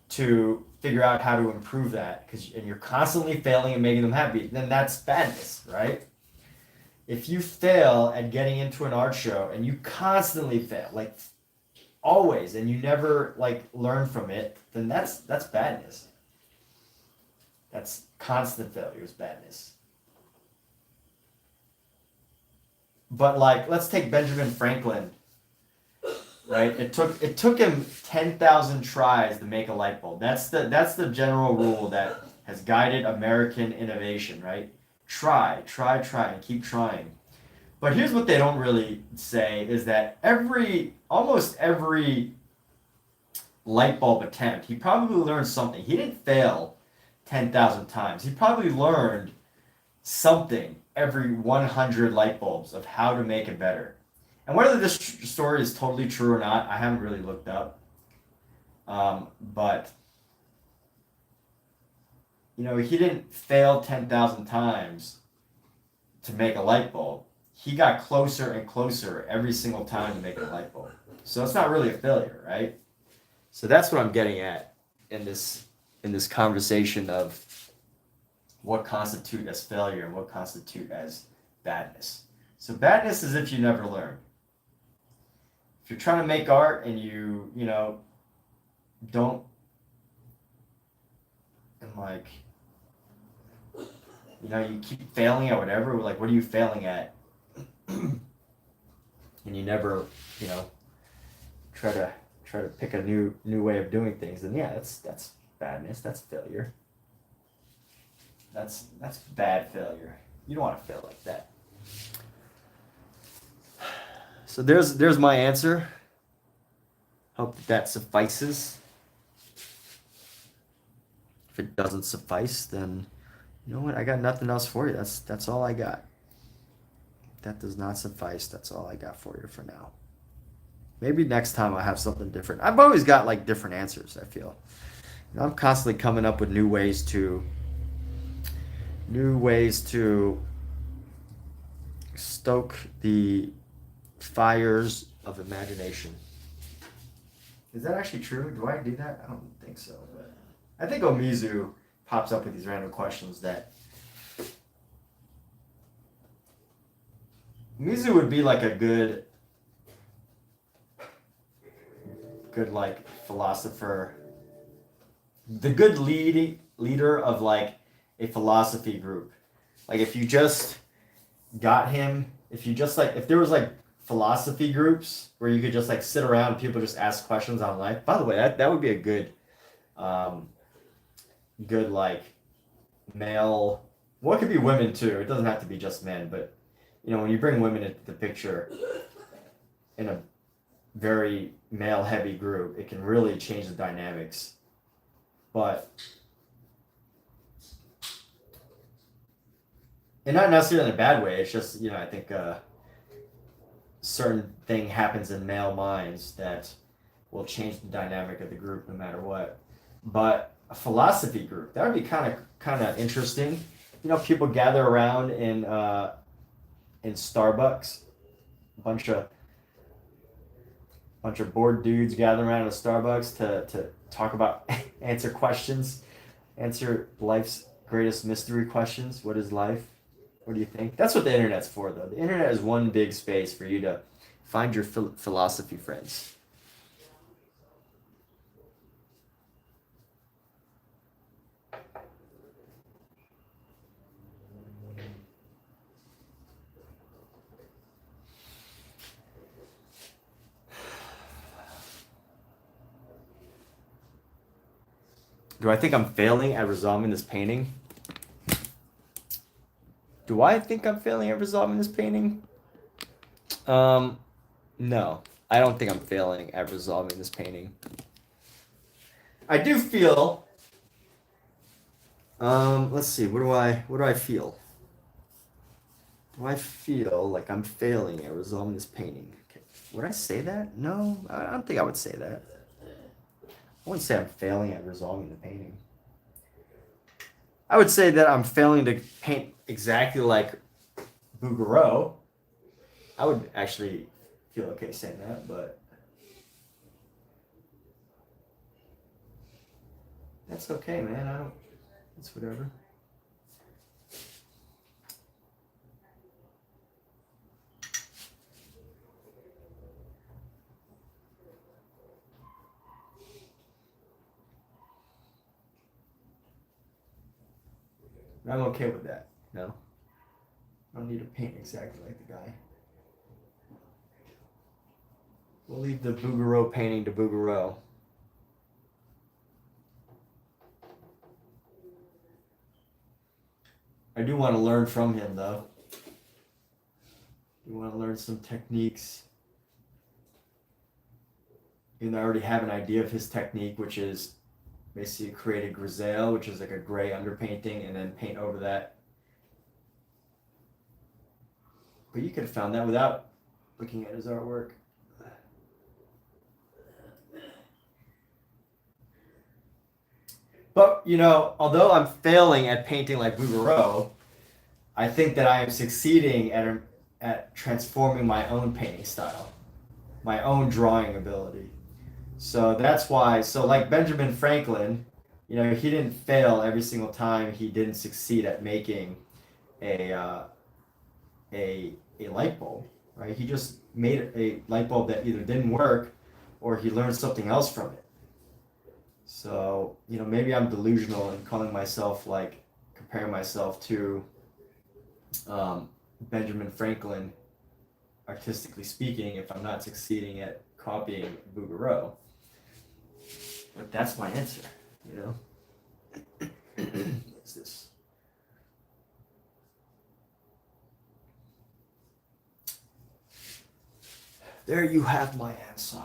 to figure out how to improve that and you're constantly failing and making them happy, then that's badness, right? If you fail at getting into an art show and you constantly fail, like always, and you never like learn from it, then that's badness. That's constant failure is badness. But like, let's take Benjamin Franklin, right? It took him 10,000 tries to make a light bulb. That's the general rule that has guided American innovation, right? Try, and keep trying. But here's what they don't really say is that almost every light bulb attempt, he probably learned something. He didn't fail 10,000 times. He probably learned something every 100 light bulbs of how to make it better. And whether this story is totally true or not, I haven't really looked up. But he didn't fail 10,000 times to make a light bulb. He got closer and closer every single time to make a light bulb. So it's not really a failure, right? So that's what I'm getting at in this conversation of what constitute as failure and what constitute as badness. So badness is if you never learn. If you're trying to make art and you don't, and like, you keep failing at whatever, like, what are you failing at? And you never, try to pick a new way of doing things, then yeah, that's badness, that's failure. That's bad failure. You don't want to fail like that. So there's my answer. Hope that suffices. If it doesn't suffice, then you know what? I got nothing else for you. That's all I got. If that does not suffice, that's all I got for you for now. Maybe next time I'll have something different. I've always got like different answers, I feel. I'm constantly coming up with new ways to stoke the fires of imagination. Is that actually true? Do I do that? I don't think so, but I think Omizu pops up with these random questions that Mizu would be like a good like philosopher, the good leader of like a philosophy group. Like if you just got him, if there was like philosophy groups where you could just like sit around and people just ask questions on life. By the way, that would be a good like male, well, it could be women too. It doesn't have to be just men, but when you bring women into the picture in a very male heavy group, it can really change the dynamics. But and not necessarily in a bad way. It's just, I think certain thing happens in male minds that will change the dynamic of the group no matter what. But a philosophy group, that would be kind of interesting. People gather around in Starbucks, a bunch bunch of bored dudes gathering around at a Starbucks to talk about answer questions, answer life's greatest mystery questions. What is life? What do you think? That's what the internet's for, though. The internet is one big space for you to find your philosophy friends. Do I think I'm failing at resolving this painting? Do I think I'm failing at resolving this painting? No. I don't think I'm failing at resolving this painting. I do feel let's see, what do I feel? Do I feel like I'm failing at resolving this painting? Okay. Would I say that? No, I don't think I would say that. I wouldn't say I'm failing at resolving the painting. I would say that I'm failing to paint exactly like Bouguereau. I would actually feel okay saying that, but that's okay, man. I don't. It's whatever. I'm okay with that. No, I don't need to paint exactly like the guy. We'll leave the Bouguereau painting to Bouguereau. I do want to learn from him, though. I want to learn some techniques. Even though I already have an idea of his technique, which is basically create a grisaille, which is like a gray underpainting, and then paint over that. But you could have found that without looking at his artwork. But, you know, although I'm failing at painting like Bouguereau, I think that I am succeeding at transforming my own painting style, my own drawing ability. So that's why, so like Benjamin Franklin, you know, he didn't fail every single time he didn't succeed at making a light bulb, right? He just made a light bulb that either didn't work or he learned something else from it. So, you know, maybe I'm delusional in calling myself, like, comparing myself to Benjamin Franklin, artistically speaking, if I'm not succeeding at copying Bouguereau. But that's my answer, you know? What's this? There you have my answer.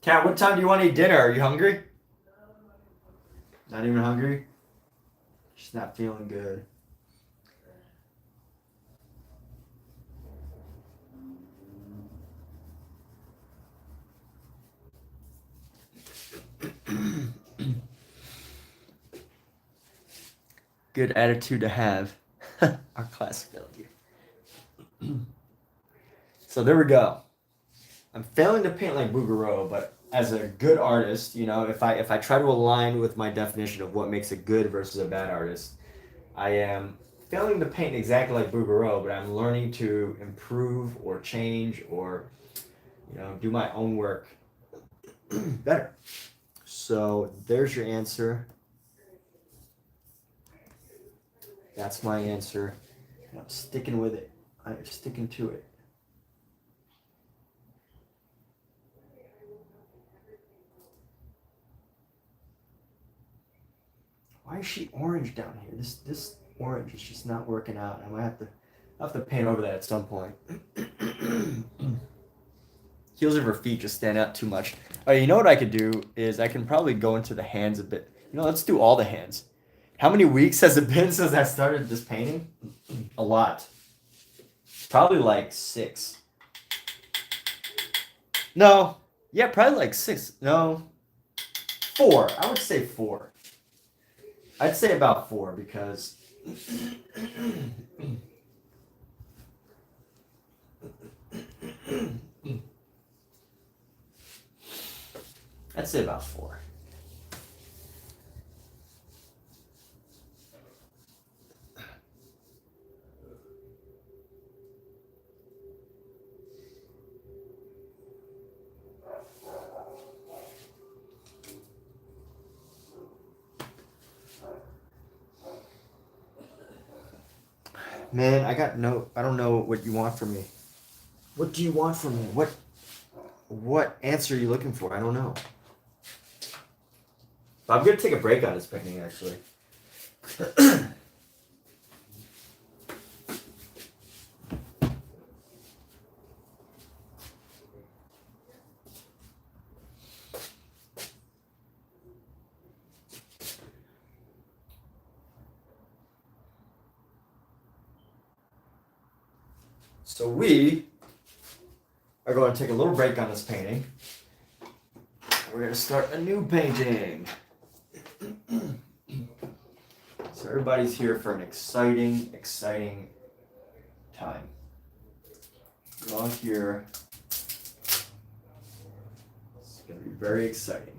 Kat, what time do you want to eat dinner? Are you hungry? Not even hungry? Just not feeling good. Good attitude to have. Our class failure. So there we go. I'm failing to paint like Bouguereau, but as a good artist, you know, if I try to align with my definition of what makes a good versus a bad artist, I am failing to paint exactly like Bouguereau, but I'm learning to improve or change or, you know, do my own work better. So there's your answer. That's my answer. And I'm sticking with it. I'm sticking to it. Why is she orange down here? This orange is just not working out. I might have to paint over that at some point. Heels of her feet just stand out too much. Oh, you know what I could do is I can probably go into the hands a bit. You know, let's do all the hands. How many weeks has it been since I started this painting? A lot. Probably like 6. No. Yeah, probably like 6. No. 4. I would say 4. I'd say about 4 because I'd say about 4. Man, I don't know what you want from me. What do you want from me? What answer are you looking for? I don't know. But I'm gonna take a break on this painting actually. So we are going to take a little break on this painting. We're going to start a new painting. So everybody's here for an exciting time. We're all here. It's going to be very exciting.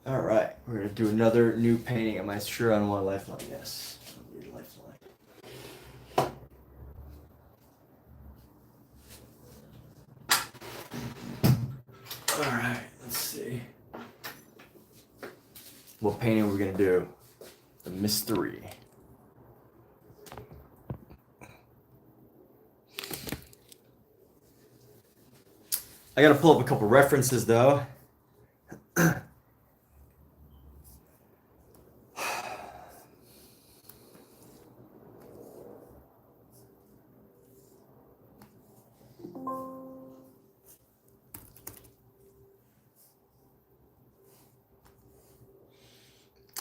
All right, we're gonna do another new painting. Am I sure I don't want a lifeline? Yes, I need a lifeline. All right, let's see. What painting are we gonna do? The mystery. I gotta pull up a couple references though.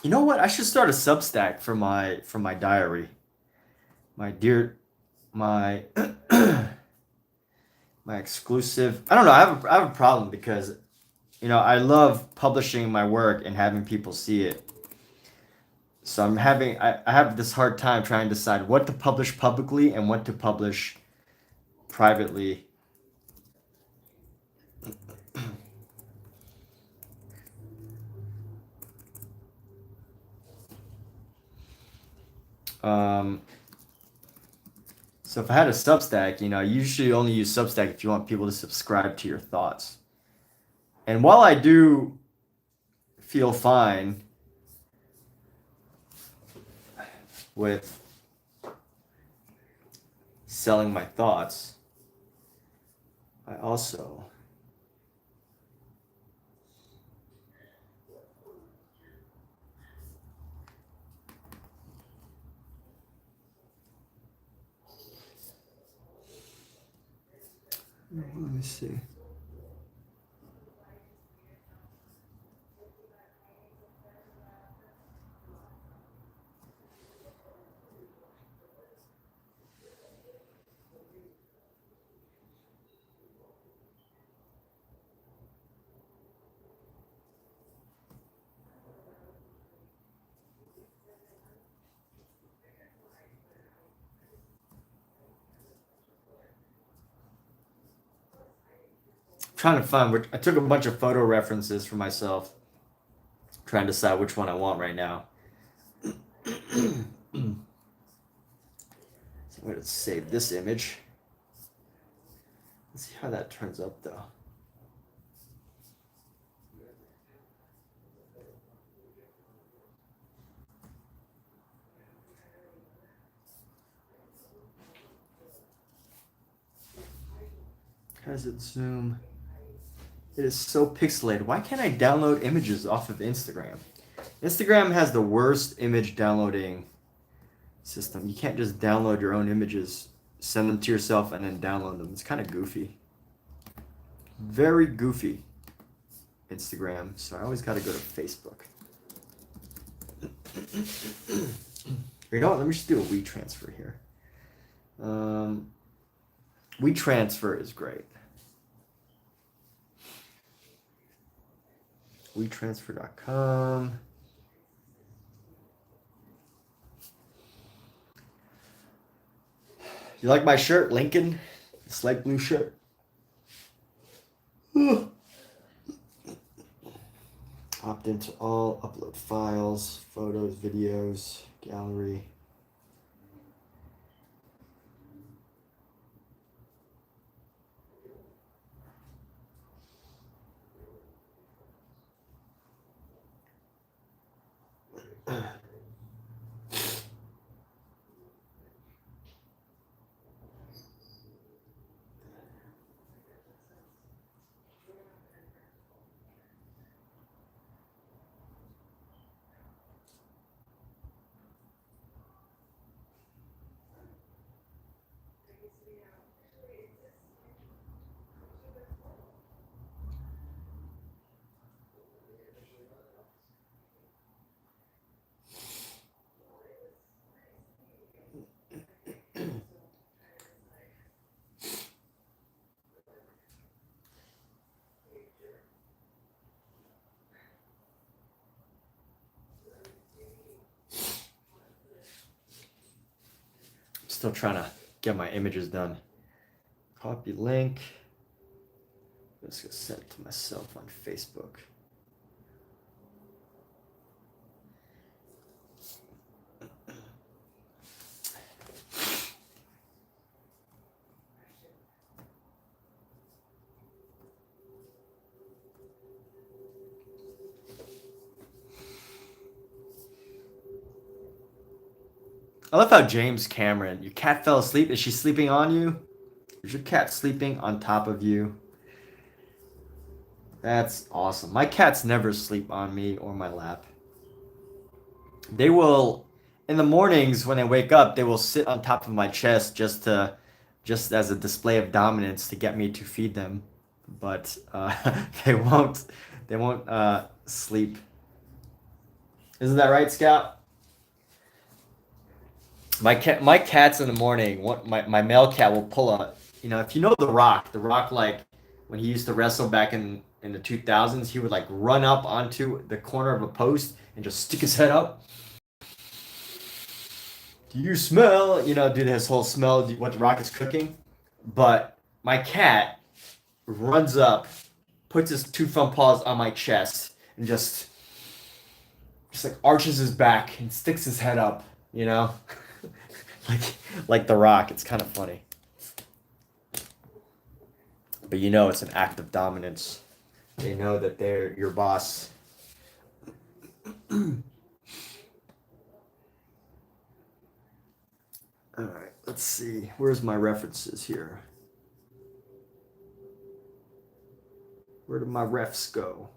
You know what? I should start a Substack for my diary. My dear, my my exclusive. I don't know. I have a problem because, you know, I love publishing my work and having people see it. So I have this hard time trying to decide what to publish publicly and what to publish privately. Um, so if I had a Substack, you know, you usually only use Substack if you want people to subscribe to your thoughts. And while I do feel fine with selling my thoughts, I also let me see. trying to find. I took a bunch of photo references for myself, trying to decide which one I want right now. So I'm going to save this image. Let's see how that turns up though. How does it zoom? It is so pixelated. Why can't I download images off of Instagram? Instagram has the worst image downloading system. You can't just download your own images, send them to yourself, and then download them. It's kind of goofy. Very goofy, Instagram. So I always got to go to Facebook. You know what? Let me just do a WeTransfer here. WeTransfer is great. WeTransfer.com. You like my shirt, Lincoln? This light blue shirt. Opt into all, upload files, photos, videos, gallery. Still trying to get my images done. Copy link. I'm just gonna send it to myself on Facebook. I love how James Cameron, your cat fell asleep. Is she sleeping on you? Is your cat sleeping on top of you? That's awesome. My cats never sleep on me or my lap. They will, in the mornings when they wake up, they will sit on top of my chest just as a display of dominance to get me to feed them. But they won't sleep. Isn't that right, Scout? My cats in the morning. My male cat will pull a, if you know the Rock, like when he used to wrestle back in the 2000s, he would like run up onto the corner of a post and just stick his head up. Do you smell? Do this whole smell what the Rock is cooking. But my cat runs up, puts his two front paws on my chest, and just like arches his back and sticks his head up. like the Rock. It's kind of funny. But it's an act of dominance. They know that they're your boss. All right, let's see. Where's my references here? Where did my refs go?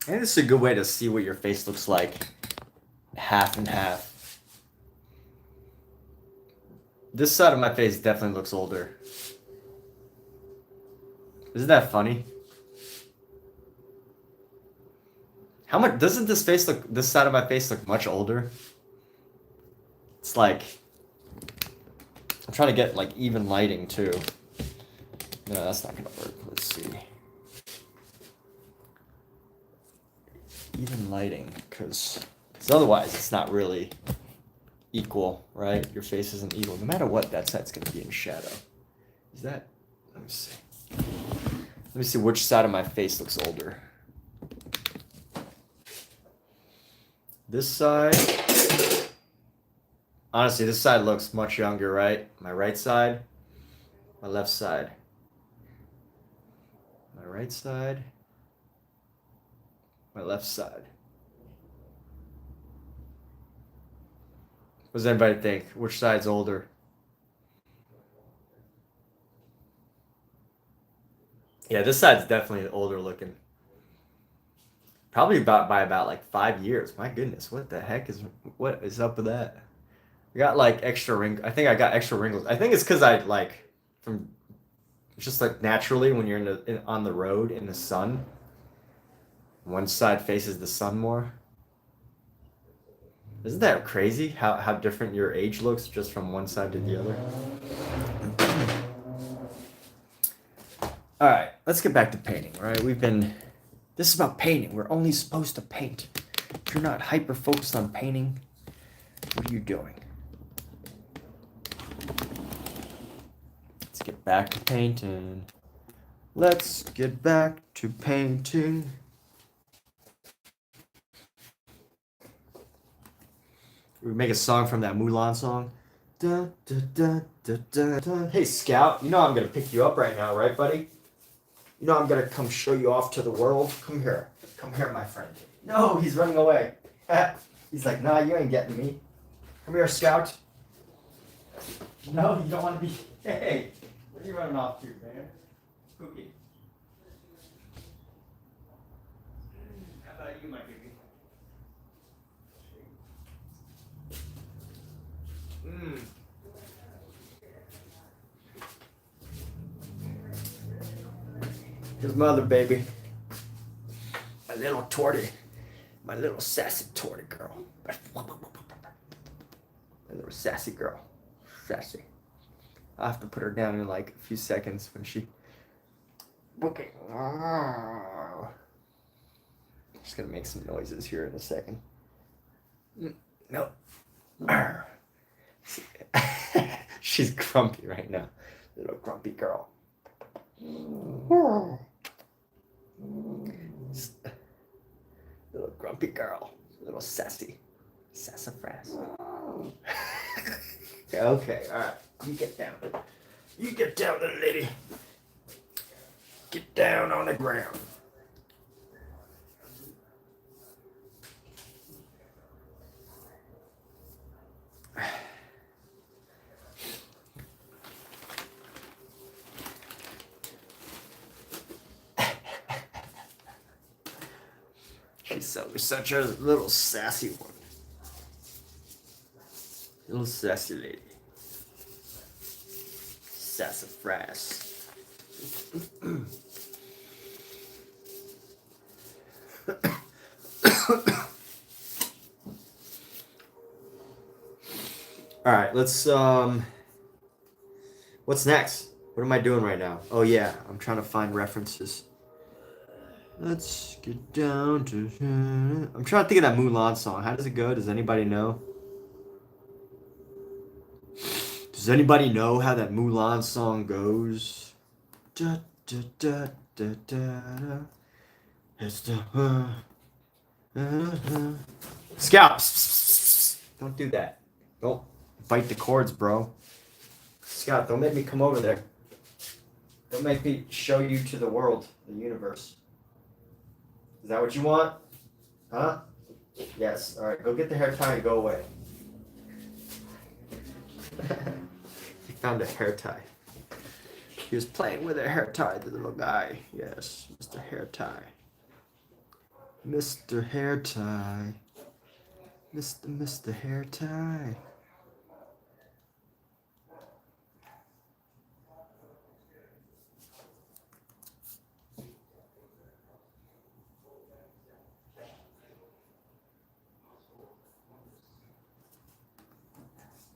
And this is a good way to see what your face looks like. Half and half. This side of my face definitely looks older. Isn't that funny? How much doesn't this side of my face look much older? It's like I'm trying to get like even lighting too. No, that's not gonna work. Let's see. Even lighting, because otherwise it's not really equal, right? Your face isn't equal. No matter what, that side's gonna be in shadow. Is that? Let me see. Let me see which side of my face looks older. This side. Honestly, this side looks much younger, right? My right side, my left side. My right side, my left side. What does anybody think? Which side's older? Yeah, this side's definitely older looking. Probably by about like 5 years. My goodness, what is up with that? I got like extra wrinkles. I think I got extra wrinkles. I think it's because I like from just like naturally when you're on the road in the sun, one side faces the sun more. Isn't that crazy how different your age looks just from one side to the other? All right, let's get back to painting, all right? This is about painting. We're only supposed to paint. If you're not hyper focused on painting, what are you doing? Let's get back to painting. Let's get back to painting. We make a song from that Mulan song. Da, da, da, da, da, da. Hey, Scout, you know I'm gonna pick you up right now, right, buddy? You know I'm gonna come show you off to the world. Come here. Come here, my friend. No, he's running away. He's like, nah, you ain't getting me. Come here, Scout. No, you don't want to be... Hey, where are you running off to, man? Cookie. How about you, my baby? His mother, baby. My little torty. My little sassy torty girl. My little sassy girl. Sassy. I'll have to put her down in like a few seconds when she... Okay. Just gonna make some noises here in a second. No. She's grumpy right now. Little grumpy girl. Little grumpy girl. Little sassy. Sassafras. Okay, alright. You get down. You get down, little lady. Get down on the ground. She's such a little sassy one. Little sassy lady. Sassafras. Alright, let's what's next? What am I doing right now? Oh yeah, I'm trying to find references. Let's get down to... I'm trying to think of that Mulan song. How does it go? Does anybody know? Does anybody know how that Mulan song goes? Da, da, da, da, da, da. It's the... Scout! Don't do that. Don't bite the cords, bro. Scout, don't make me come over there. Don't make me show you to the world, the universe. Is that what you want? Huh? Yes. All right. Go get the hair tie and go away. He found a hair tie. He was playing with a hair tie, the little guy. Yes, Mr. Hair Tie. Mr. Hair Tie. Mr. Hair Tie.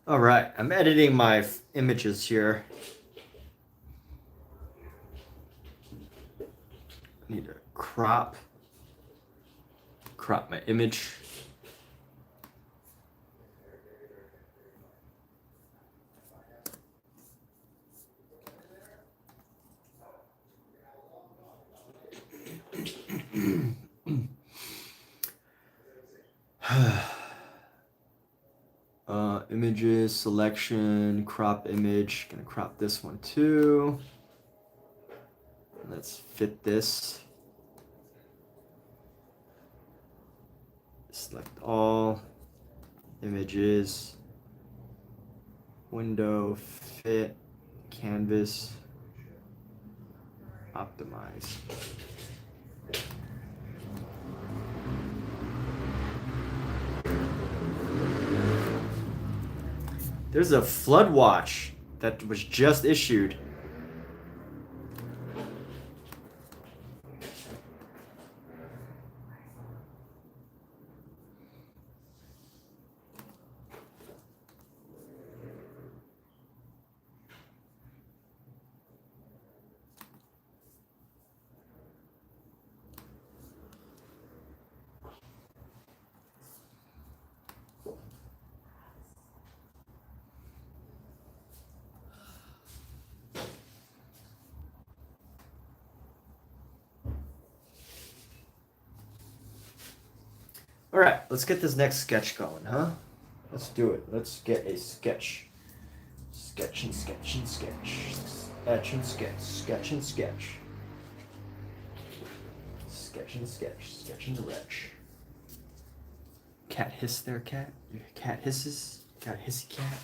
All right, I'm editing my images here. I need to crop my image. Images, selection, crop image. Gonna crop this one too. Let's fit this. Select all images, window, fit, canvas, optimize. There's a flood watch that was just issued. All right, let's get this next sketch going, huh? Let's do it. Let's get a sketch. Sketch and sketch and sketch. Sketch and sketch. Sketch and sketch. Sketch and sketch. Sketch and sketch. Cat hiss there, cat? Your cat hisses? Got a hissy cat?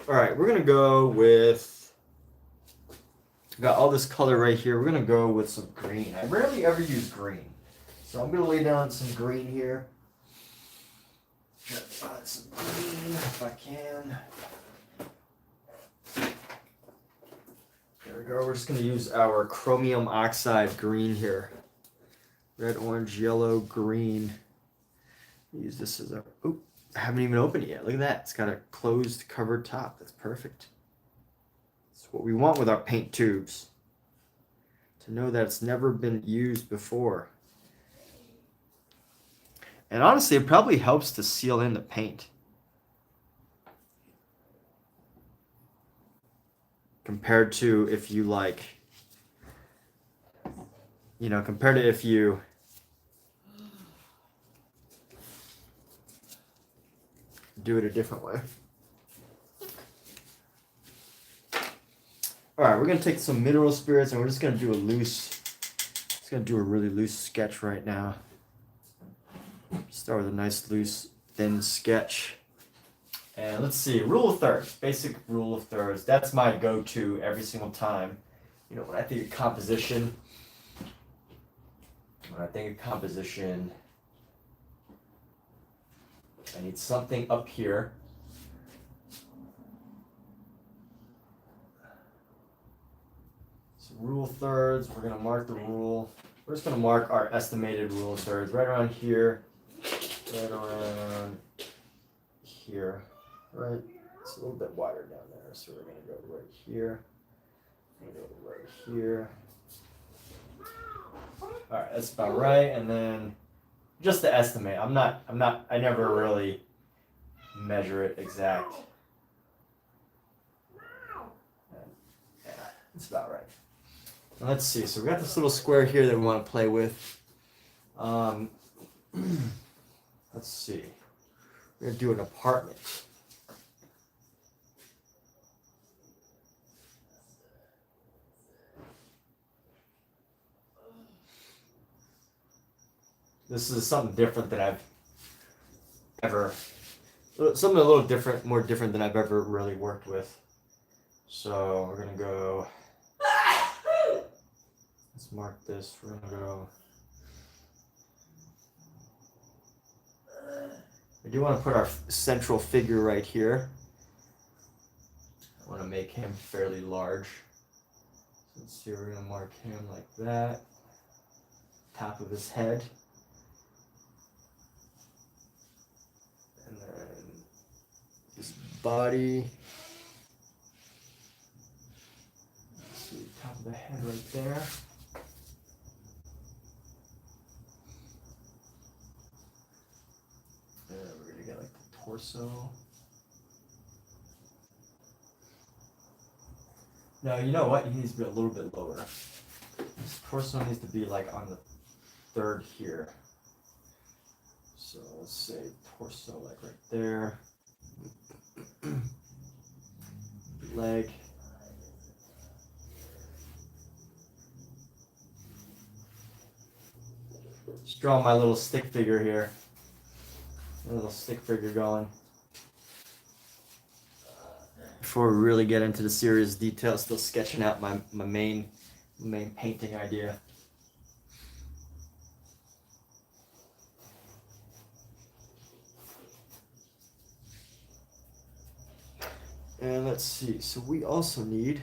All right, we're gonna go with. Got all this color right here. We're gonna go with some green. I rarely ever use green, so I'm gonna lay down some green here. Try to find some green if I can. There we go. We're just gonna use our chromium oxide green here. Red, orange, yellow, green. Use this as a. Oh, I haven't even opened it yet. Look at that. It's got a closed covered top. That's perfect. That's what we want with our paint tubes. To know that it's never been used before. And honestly, it probably helps to seal in the paint. Compared to if you like, compared to if you do it a different way. All right, we're gonna take some mineral spirits and we're just gonna do a really loose sketch right now. Start with a nice, loose, thin sketch. And let's see, rule of thirds, basic rule of thirds. That's my go-to every single time. When I think of composition, I need something up here. So rule of thirds, we're gonna mark the rule. We're just gonna mark our estimated rule of thirds right around here, right around here, right? It's a little bit wider down there, so we're gonna go right here. Go right here. All right, that's about right. And then just to estimate, I never really measure it exact. Yeah, that's about right. Now let's see. So we got this little square here that we want to play with. Let's see. We're gonna do an apartment. This is something different than I've ever, something a little different, more different than I've ever really worked with. So we're gonna go, let's mark this, we're gonna go I do want to put our central figure right here. I want to make him fairly large. So let's see, we're going to mark him like that. Top of his head. And then his body. Let's see, top of the head right there. And we're going to get like the torso. No, you know what? He needs to be a little bit lower. His torso needs to be like on the third here. So let's say torso like right there. Leg. Just draw my little stick figure here. A little stick figure going. Before we really get into the serious details, still sketching out my main painting idea. And let's see, so we also need,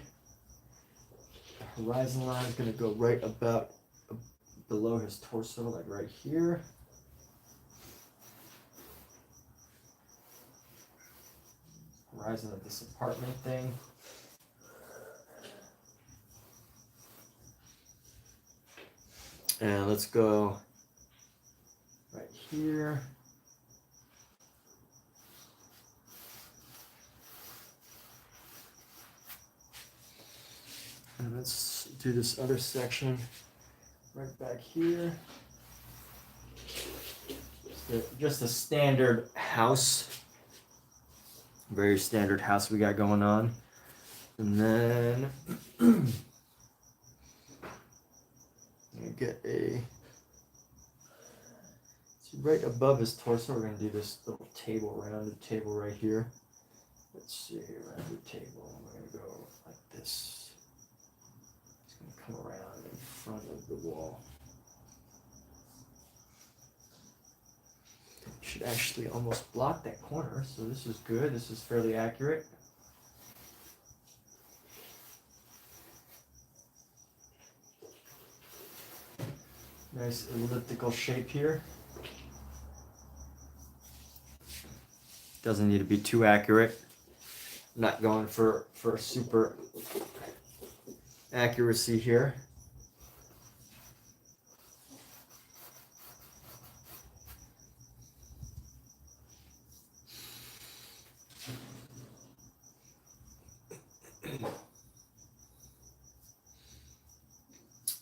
the horizon line is going to go right about below his torso, like right here. Horizon of this apartment thing. And let's go right here. And let's do this other section right back here. Just a standard house. Very standard house we got going on. And then get a, see right above his torso, we're going to do this little table, rounded table right here. Let's see, rounded table, we're going to go like this. It's going to come around in front of the wall. Should actually almost block that corner, so this is good, this is fairly accurate. Nice elliptical shape here. Doesn't need to be too accurate. Not going for super accuracy here.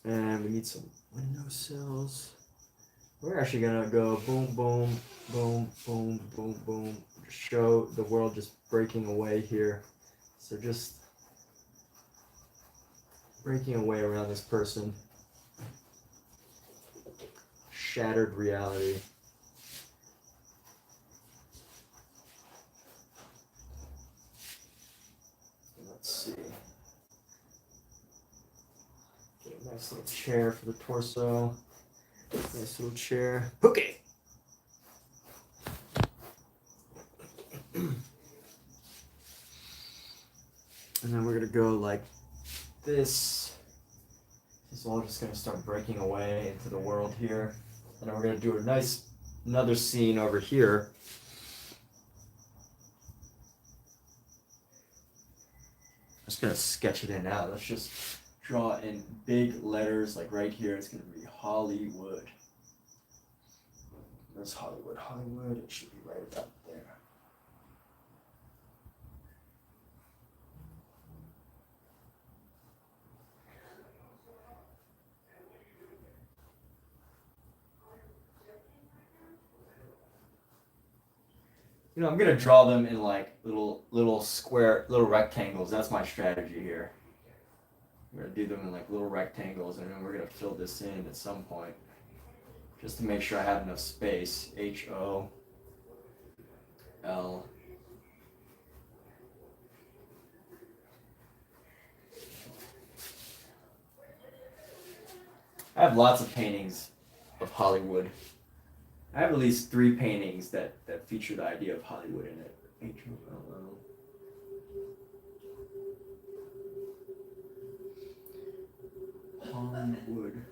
And we need some windowsills. We're actually gonna go boom, boom, boom, boom, boom, boom. Show the world just breaking away here. So just breaking away around this person. Shattered reality. Let's see. Get a nice little chair for the torso. Nice little chair. Okay. And then we're gonna go like this. This is all just gonna start breaking away into the world here. And then we're gonna do a nice another scene over here. I'm just gonna sketch it in now. Let's just draw in big letters like right here. It's gonna be Hollywood. There's Hollywood. Hollywood. It should be right about there. You know, I'm gonna draw them in like little square, little rectangles. That's my strategy here. I'm gonna do them in like little rectangles, and then we're gonna fill this in at some point, just to make sure I have enough space. HOL. I have lots of paintings of Hollywood. I have at least 3 paintings that feature the idea of Hollywood in it. Hollywood.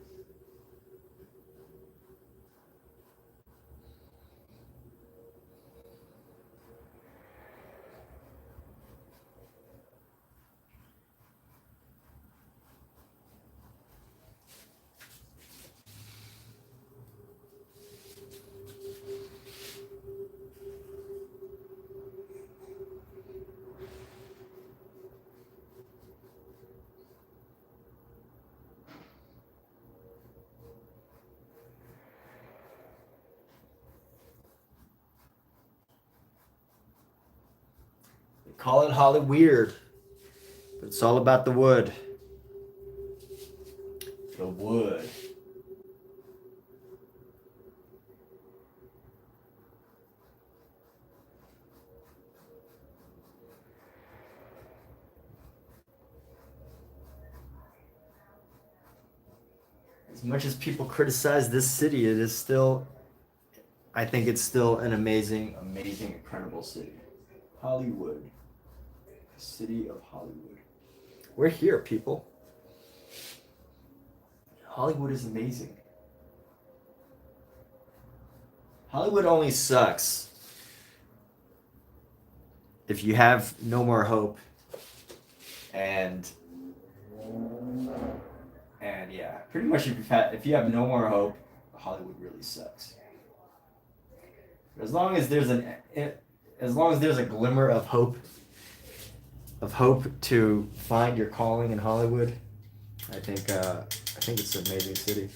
They call it Hollyweird, but it's all about the wood. The wood. As much as people criticize this city, it is still, I think it's still an amazing, amazing, incredible city. Hollywood. The city of Hollywood. We're here, people. Hollywood is amazing. Hollywood only sucks if you have no more hope and yeah, pretty much if you have no more hope, Hollywood really sucks. As long as there's a glimmer of hope to find your calling in Hollywood, I think it's an amazing city.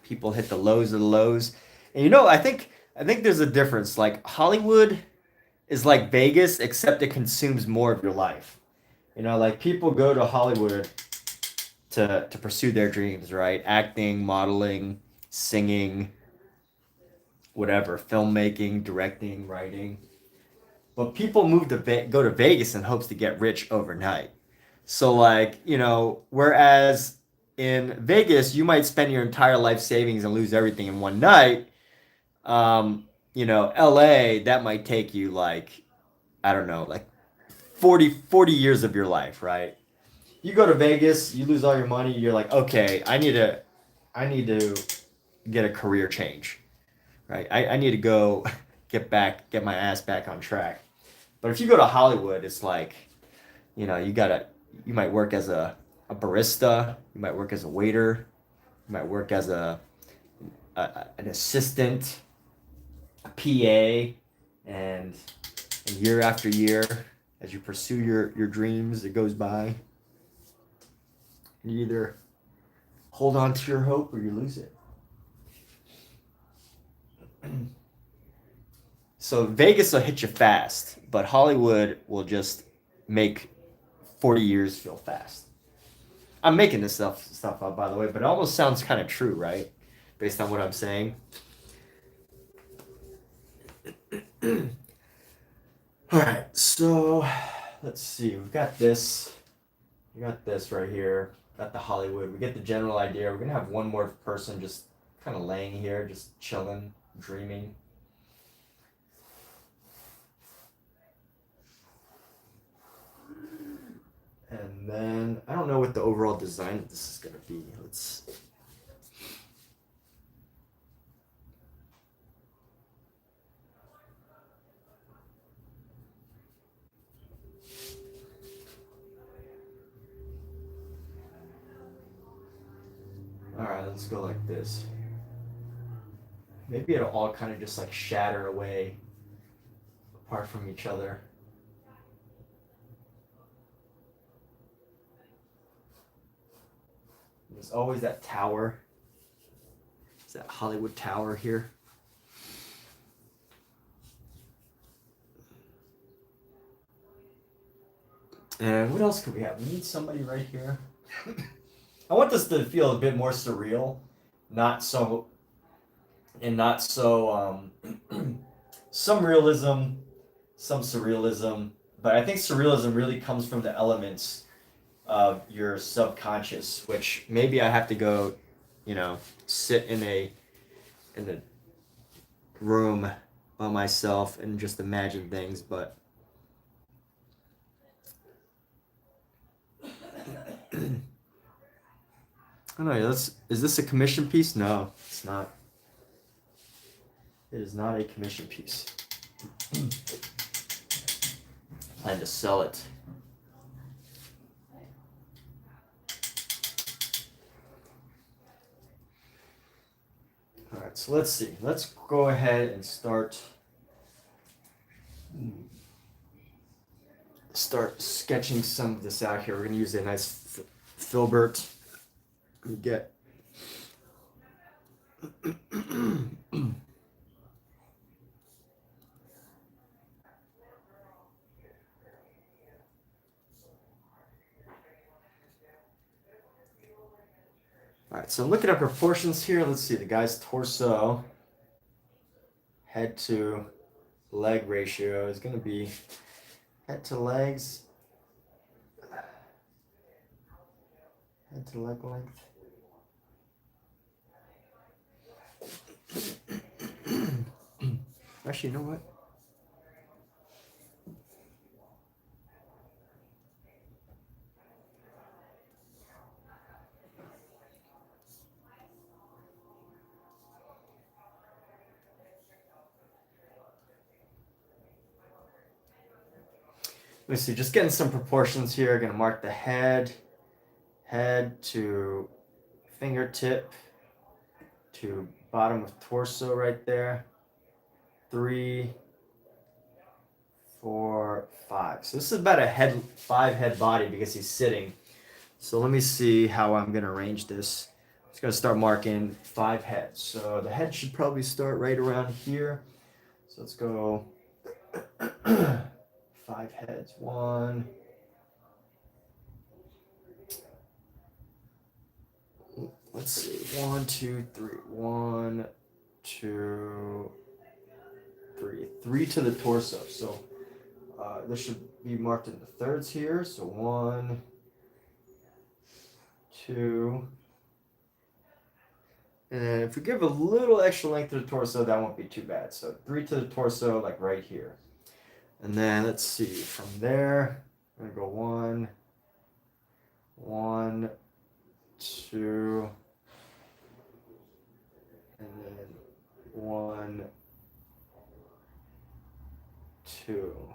People hit the lows of the lows, and I think there's a difference. Like Hollywood is like Vegas, except it consumes more of your life. Like people go to Hollywood to pursue their dreams, right? Acting, modeling, singing, whatever, filmmaking, directing, writing. But people go to Vegas in hopes to get rich overnight. So like, whereas in Vegas you might spend your entire life savings and lose everything in one night. LA, that might take you like, I don't know, like 40 years of your life, right? You go to Vegas, you lose all your money, you're like, okay, I need to get a career change, right? I need to go get my ass back on track. But if you go to Hollywood, it's like, you might work as a barista, you might work as a waiter, you might work as an assistant, a PA, and year after year, as you pursue your dreams, it goes by. You either hold on to your hope or you lose it. So Vegas will hit you fast, but Hollywood will just make 40 years feel fast. I'm making this stuff up, by the way, but it almost sounds kind of true, right? Based on what I'm saying. All right, so let's see. We got this right here. Got the Hollywood. We get the general idea. We're gonna have one more person just kind of laying here, just chilling, dreaming. And then I don't know what the overall design of this is gonna be. Let's. Alright, let's go like this. Maybe it'll all kind of just like shatter away apart from each other. There's always that tower. It's that Hollywood tower here. And what else could we have? We need somebody right here. I want this to feel a bit more surreal, not so some realism, some surrealism, but I think surrealism really comes from the elements of your subconscious, which maybe I have to go, sit in a room by myself and just imagine things, but I don't know. Is this a commission piece? No, it's not. It is not a commission piece. Plan to sell it. All right, so let's see. Let's go ahead and start sketching some of this out here. We're going to use a nice filbert. You get all right, so looking at proportions here, let's see the guy's torso, head to leg ratio is going to be head to legs, head to leg length. Actually, you know what? Let's see, just getting some proportions here. Gonna mark the head to fingertip to bottom of torso right there. 3, 4, 5. So this is about a 5 head body because he's sitting. So let me see how I'm gonna arrange this. I'm just gonna start marking 5 heads. So the head should probably start right around here. So let's go 5 heads. 1. Let's see. 1, 2, 3. 1, 2, 3. 3 to the torso. So this should be marked in the thirds here. So 1, 2. And then if we give a little extra length to the torso, that won't be too bad. So 3 to the torso, like right here. And then let's see, from there, I'm gonna go 1, 1, 2, and then 1, 2.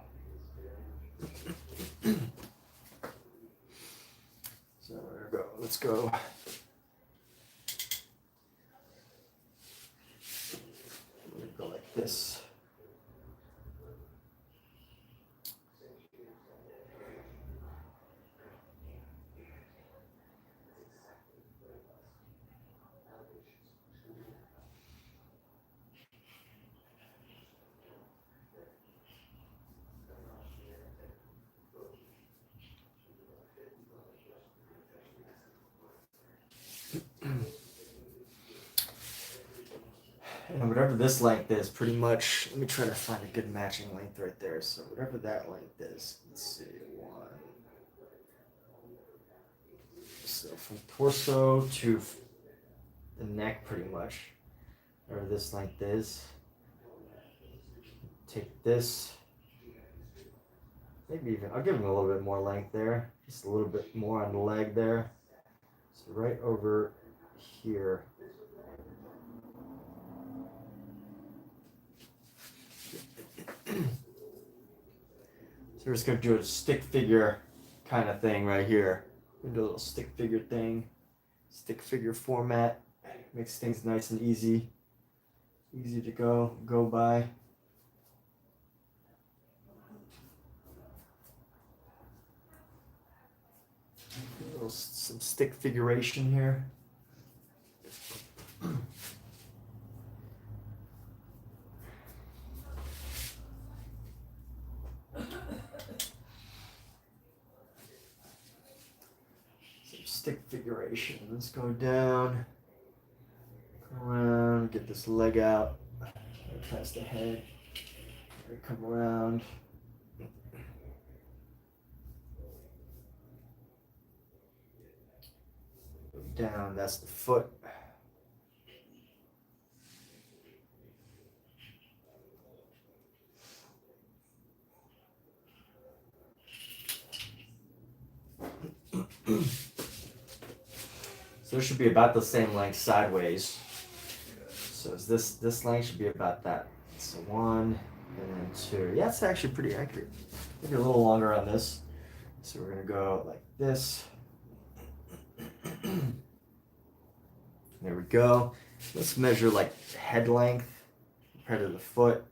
So there we go. Let's go. Go like this. And whatever this length is, pretty much, let me try to find a good matching length right there. So whatever that length is, let's see, 1. So from torso to the neck, pretty much, whatever this length is. Take this, maybe even, I'll give him a little bit more length there, just a little bit more on the leg there. So right over here. So we're just going to do a stick figure kind of thing right here. Do a little stick figure thing. Stick figure format. Makes things nice and easy. Easy to go by. Some stick figuration here. Stick figuration. Let's go down, go around, get this leg out, right past the head, come around. Go down, that's the foot. So it should be about the same length sideways. So is this length should be about that. So 1 and then 2. Yeah, it's actually pretty accurate. Maybe a little longer on this. So we're gonna go like this. There we go. Let's measure like head length compared to the foot.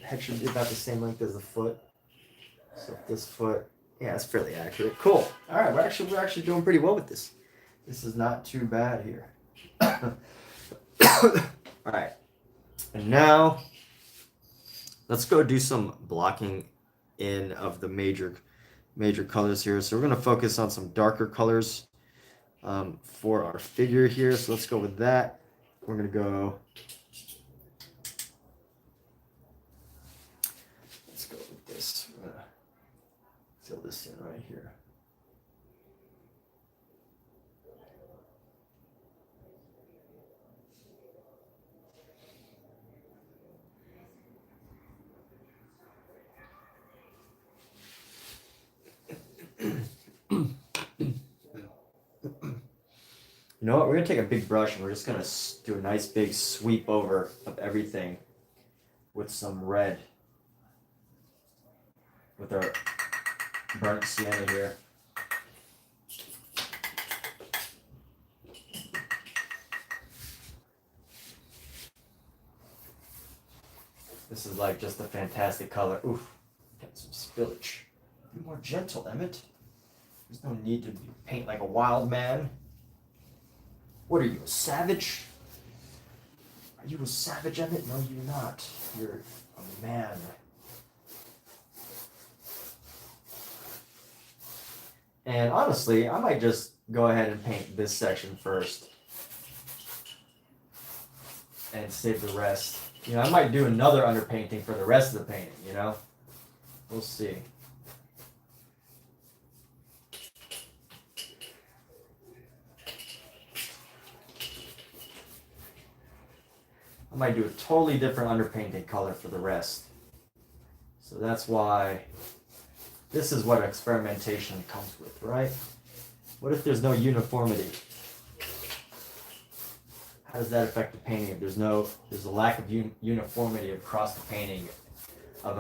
Head should be about the same length as the foot. So this foot, yeah, it's fairly accurate. Cool. All right, we're actually doing pretty well with this. This is not too bad here. All right, and now let's go do some blocking in of the major colors here. So we're gonna focus on some darker colors for our figure here. So let's go with that. We're gonna go. Let's go with this. We're gonna fill this in right here. You know what? We're gonna take a big brush and we're just gonna do a nice big sweep over of everything with some red, with our burnt sienna here. This is like just a fantastic color. Oof, got some spillage. Be more gentle, Emmett. There's no need to paint like a wild man. What are you, a savage? Are you a savage, Emmett? No, you're not. You're a man. And honestly, I might just go ahead and paint this section first and save the rest. You know, I might do another underpainting for the rest of the painting, you know? We'll see. I might do a totally different underpainting color for the rest. So that's why this is what experimentation comes with, right? What if there's no uniformity? How does that affect the painting if there's a lack of uniformity across the painting of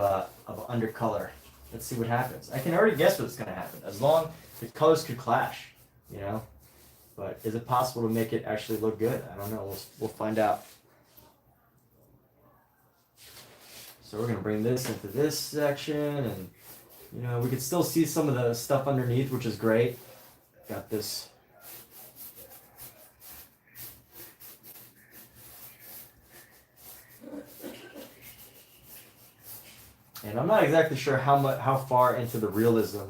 an undercolor? Let's see what happens. I can already guess what's going to happen. As long the colors could clash, you know. But is it possible to make it actually look good? I don't know. We'll find out. So we're going to bring this into this section, and you know, we can still see some of the stuff underneath, which is great. Got this. And I'm not exactly sure how far into the realism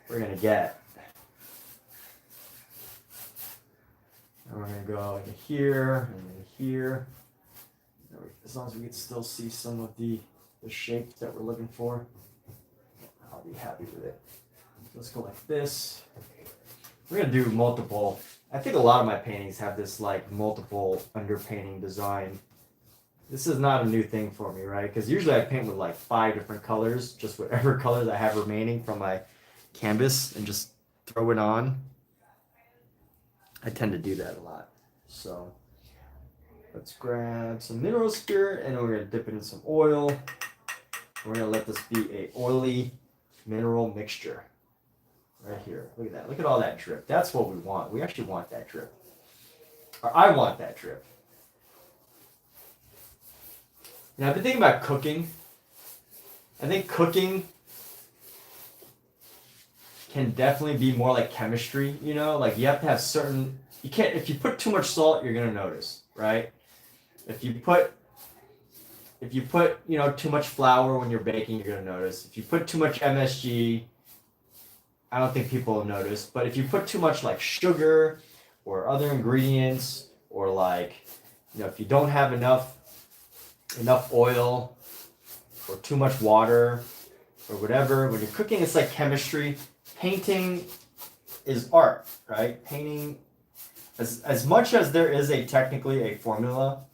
we're going to get. And we're going to go in here and in here. As long as we can still see some of the shape that we're looking for, I'll be happy with it. So let's go like this. We're going to do multiple. I think a lot of my paintings have this like multiple underpainting design. This is not a new thing for me, right? Because usually I paint with like 5 different colors, just whatever colors I have remaining from my canvas, and just throw it on. I tend to do that a lot. So let's grab some mineral spirit, and we're going to dip it in some oil. We're going to let this be a oily mineral mixture right here. Look at that. Look at all that drip. That's what we want. We actually want that drip. Or I want that drip. Now, I've been thinking about cooking. I think cooking can definitely be more like chemistry, you know? Like, you have to have certain... You can't... If you put too much salt, you're going to notice, right? If you put, you know, too much flour when you're baking, you're going to notice. If you put too much MSG, I don't think people will notice. But if you put too much, like, sugar or other ingredients, or, like, you know, if you don't have enough oil or too much water or whatever, when you're cooking, it's like chemistry. Painting is art, right? Painting, as much as there is technically a formula,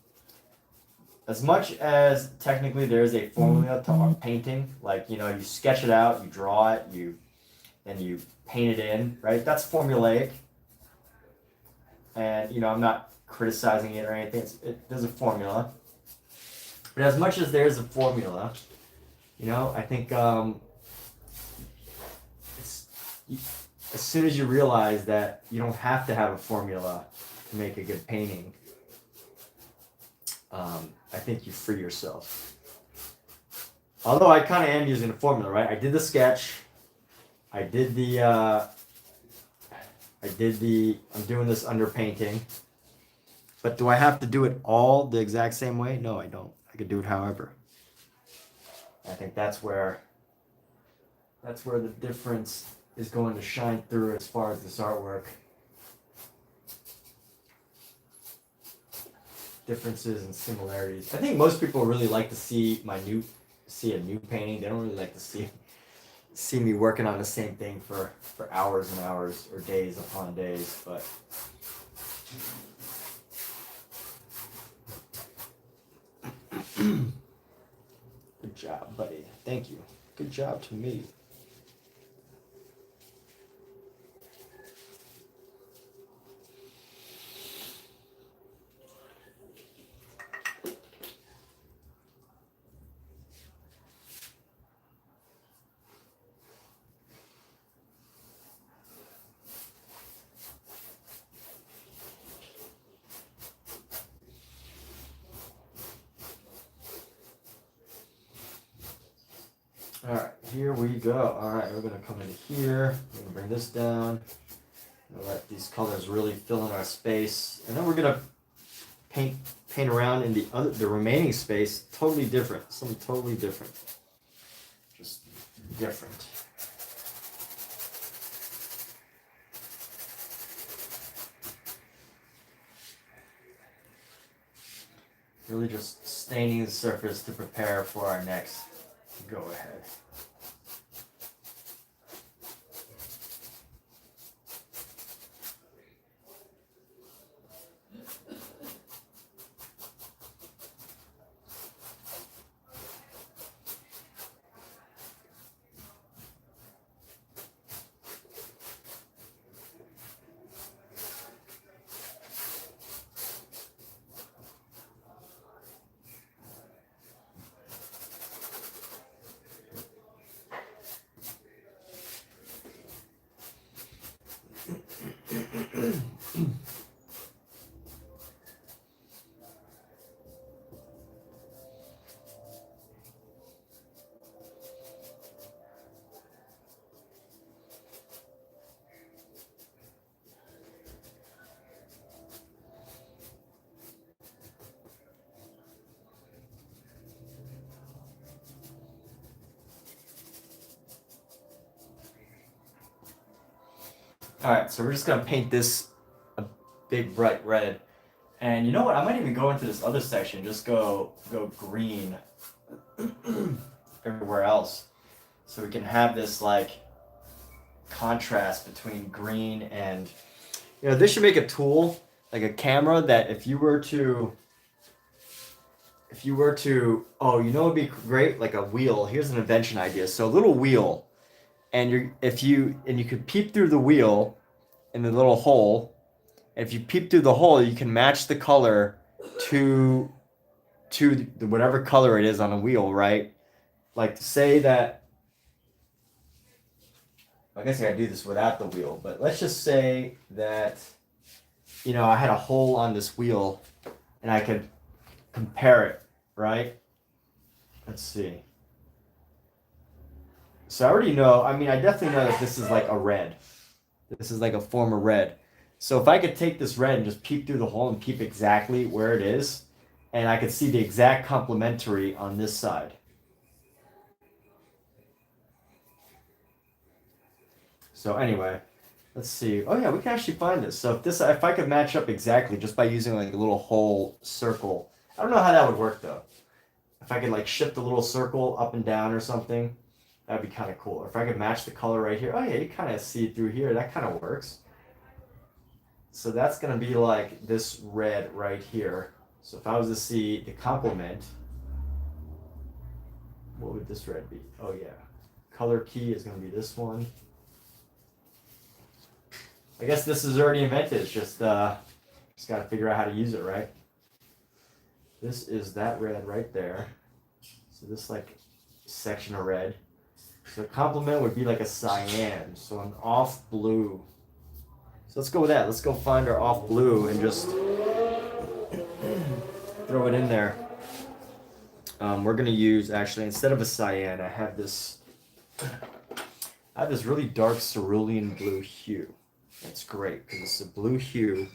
as much as technically there is a formula to painting, like, you know, you sketch it out, you draw it, and you paint it in, right? That's formulaic. And, you know, I'm not criticizing it or anything. There's a formula. But as much as there's a formula, you know, I think it's, as soon as you realize that you don't have to have a formula to make a good painting, I think you free yourself. Although I kind of am using a formula, right? I did the sketch. I'm doing this underpainting. But do I have to do it all the exact same way? No, I don't. I could do it however. I think that's where the difference is going to shine through as far as this artwork. Differences and similarities. I think most people really like to see a new painting. They don't really like to see me working on the same thing for hours and hours or days upon days, but good job, buddy. Thank you. Good job to me. Alright, here we go. Alright, we're going to come into here. We're going to bring this down. Let these colors really fill in our space. And then we're going to paint around in the remaining space. Totally different. Something totally different. Just different. Really just staining the surface to prepare for our next go ahead. Alright, so we're just going to paint this a big bright red. And you know what? I might even go into this other section, just go green everywhere else. So we can have this like contrast between green and, you know, this should make a tool, like a camera that if you were to, oh, you know, it'd be great, like a wheel. Here's an invention idea. So a little wheel, and you could peep through the wheel in the little hole. And if you peep through the hole, you can match the color to the whatever color it is on a wheel, right? Like say that, I guess I gotta do this without the wheel, but let's just say that, you know, I had a hole on this wheel and I could compare it, right? Let's see. So I already know, I mean, I definitely know that this is like a red. This is like a form of red. So if I could take this red and just peep through the hole and peep exactly where it is, and I could see the exact complementary on this side. So anyway, let's see. Oh yeah, we can actually find this. So if I could match up exactly just by using like a little whole circle. I don't know how that would work though. If I could like shift a little circle up and down or something, that'd be kind of cool. Or if I could match the color right here. Oh yeah, you kind of see it through here. That kind of works. So that's going to be like this red right here. So if I was to see the complement, what would this red be? Oh yeah. Color key is going to be this one. I guess this is already invented. It's just Just got to figure out how to use it, right? This is that red right there. So this like section of red. So complement would be like a cyan, so an off blue. So let's go with that. Let's go find our off blue and just throw it in there. We're gonna use, actually, instead of a cyan, I have this really dark cerulean blue hue. That's great because it's a blue hue.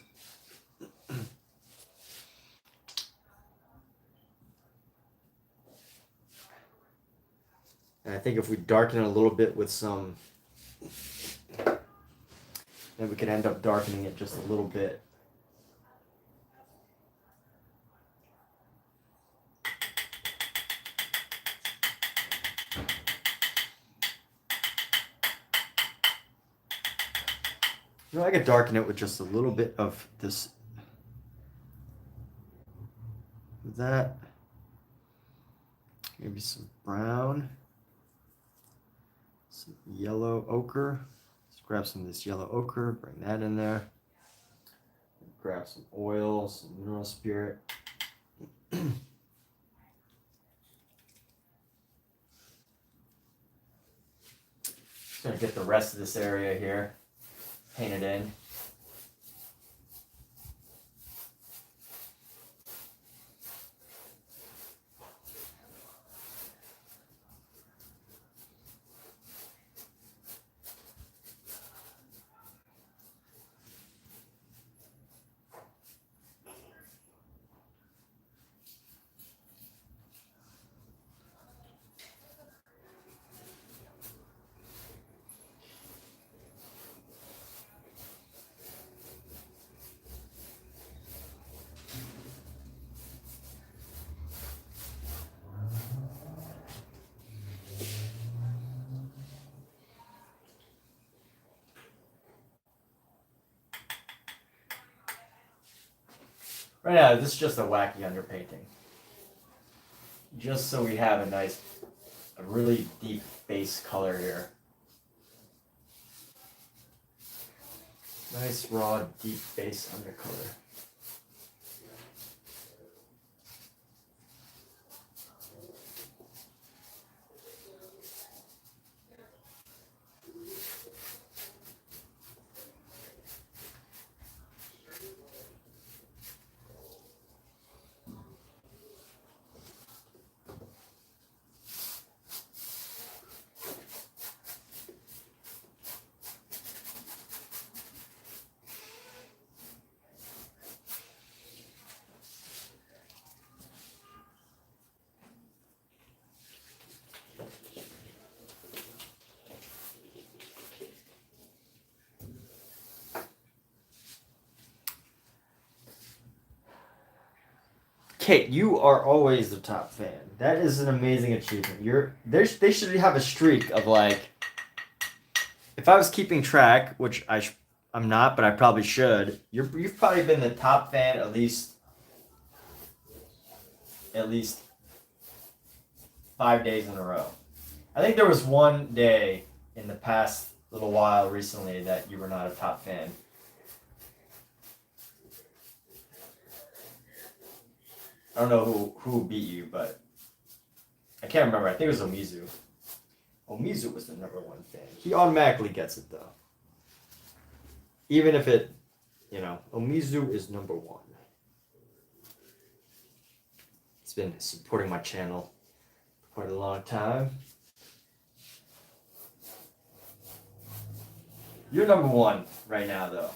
And I think if we darken it a little bit with some, then we could end up darkening it just a little bit. You know, I could darken it with just a little bit of this, that, maybe some brown, some yellow ochre. Let's grab some of this yellow ochre, bring that in there. Grab some oil, some mineral spirit. Just gonna get the rest of this area here painted in. Right now, this is just a wacky underpainting. Just so we have a really deep base color here. Nice, raw, deep base undercolor. Kate, you are always the top fan. That is an amazing achievement. They should have a streak of like, if I was keeping track, which I'm not, but I probably should. You've probably been the top fan at least 5 days in a row. I think there was one day in the past little while recently that you were not a top fan. I don't know who beat you, but I can't remember. I think it was Omizu. Omizu was the #1 fan. He automatically gets it though. Even if it, Omizu is #1. It's been supporting my channel for quite a long time. You're #1 right now though.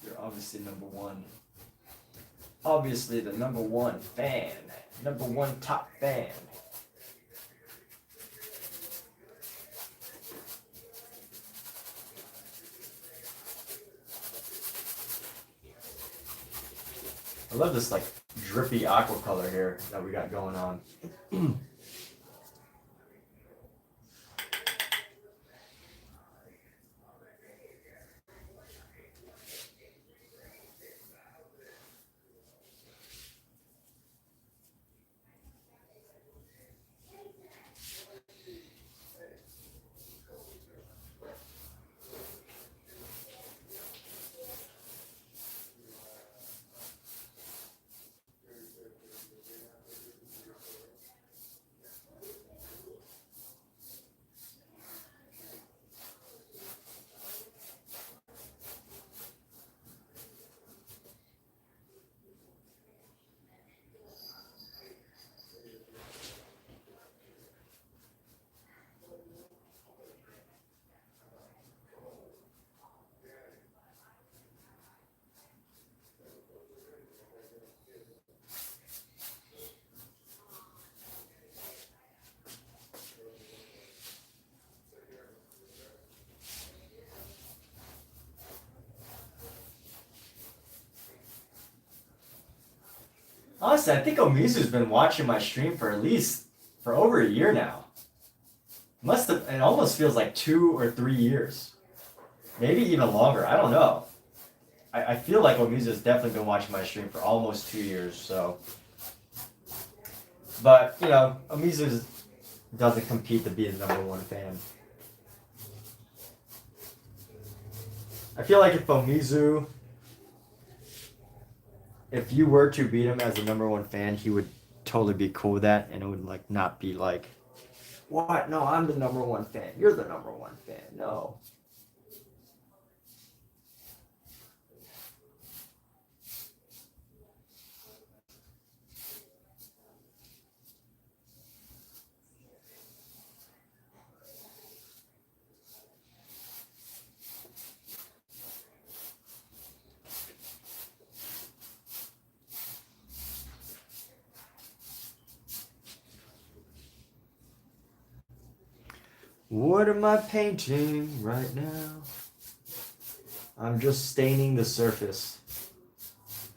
You're obviously #1. Obviously the #1 fan. #1 top fan. I love this like drippy aqua color here that we got going on. Honestly, I think Omizu's been watching my stream for over a year now. Must have, it almost feels like 2 or 3 years. Maybe even longer. I don't know. I feel like Omizu's definitely been watching my stream for almost 2 years, so. But, you know, Omizu doesn't compete to be the #1 fan. I feel like if you were to beat him as the #1 fan, he would totally be cool with that, and it would like not be like, what? No, I'm the #1 fan. You're the #1 fan. No. What am I painting right now? I'm just staining the surface.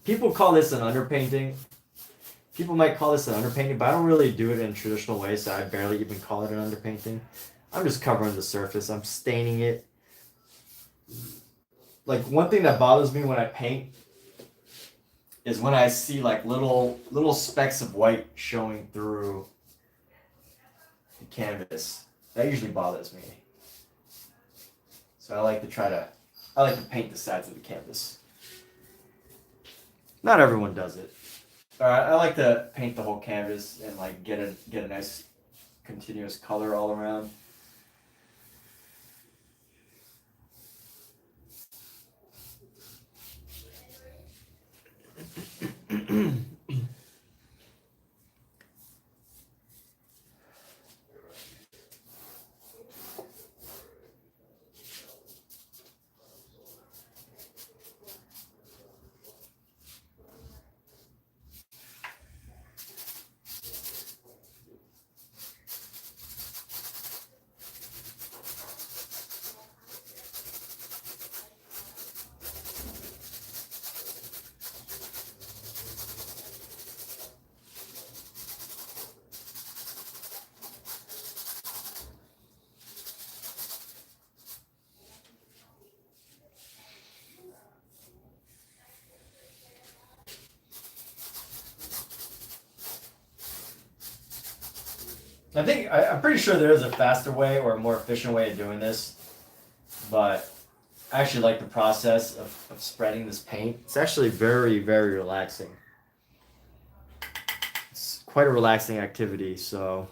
People call this an underpainting. People might call this an underpainting, but I don't really do it in a traditional way, so I barely even call it an underpainting. I'm just covering the surface. I'm staining it. Like, one thing that bothers me when I paint is when I see like little specks of white showing through the canvas. That usually bothers me. So I like to paint the sides of the canvas. Not everyone does it. I like to paint the whole canvas and like get a nice continuous color all around. I'm pretty sure there is a faster way or a more efficient way of doing this, but I actually like the process of spreading this paint. It's actually very, very relaxing. It's quite a relaxing activity, so.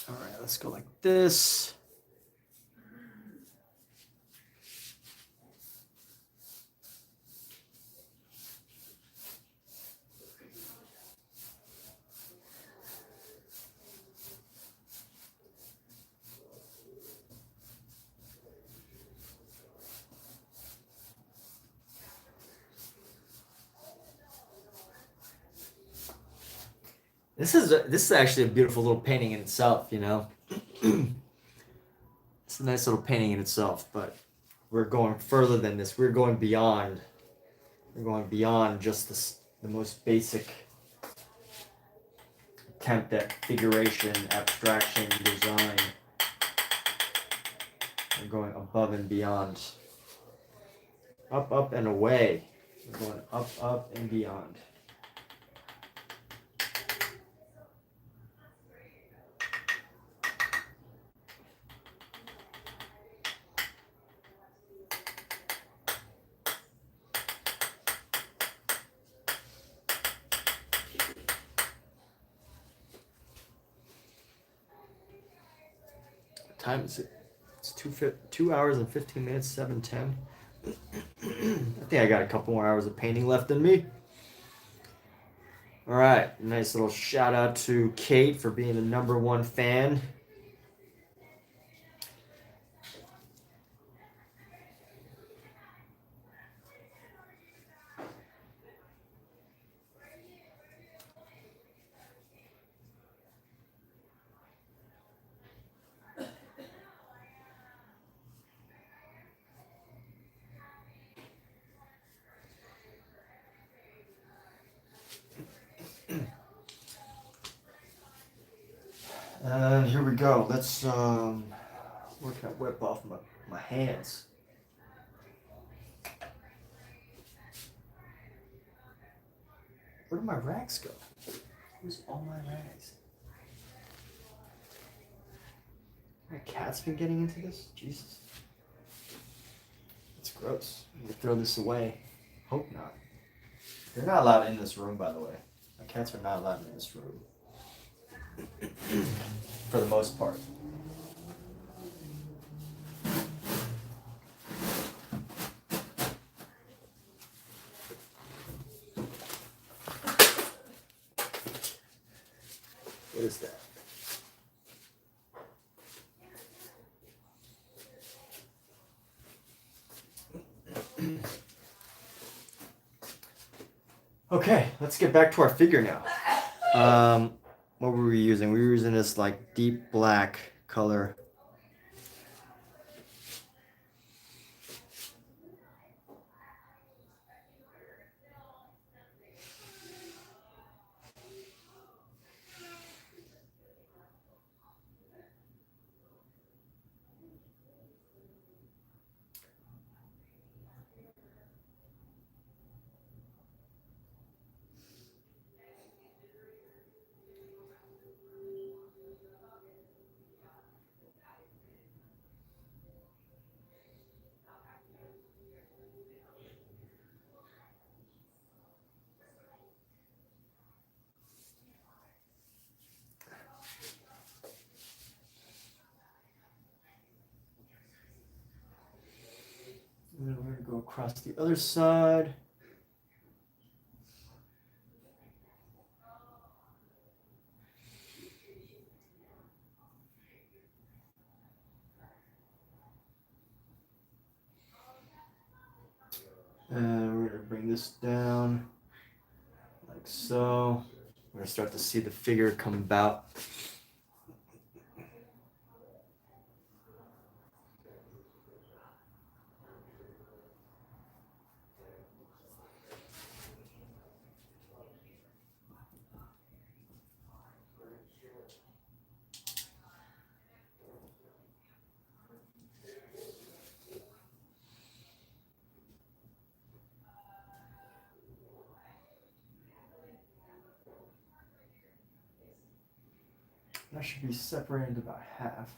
All right, let's go like this. This is actually a beautiful little painting in itself, you know. It's a nice little painting in itself, but we're going further than this. We're going beyond. We're going beyond just the most basic attempt at figuration, abstraction, design. We're going above and beyond. Up, up, and away. We're going up, up, and beyond. What time is it? It's 2 hours and 15 minutes, 7:10. I think I got a couple more hours of painting left in me. All right, nice little shout out to Kate for being the #1 fan. And here we go. Let's work that whip off my hands. Where did my rags go? Where's all my rags? My cat's been getting into this? Jesus. It's gross. I'm gonna throw this away. Hope not. They're not allowed in this room, by the way. My cats are not allowed in this room. For the most part. What is that? Okay, let's get back to our figure now. What were we using? We were using this like deep black color. And then we're going to go across the other side. And we're going to bring this down like so. We're going to start to see the figure come about. That should be separated about half.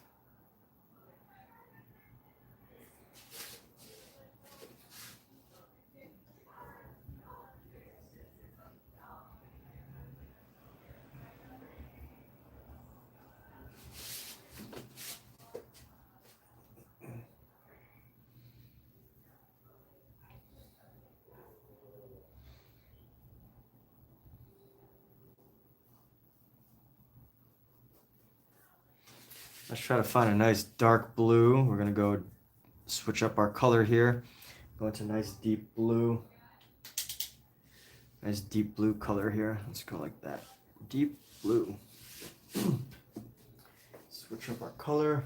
Let's try to find a nice dark blue. We're going to go switch up our color here. Go into nice deep blue. Nice deep blue color here. Let's go like that. Deep blue. Switch up our color.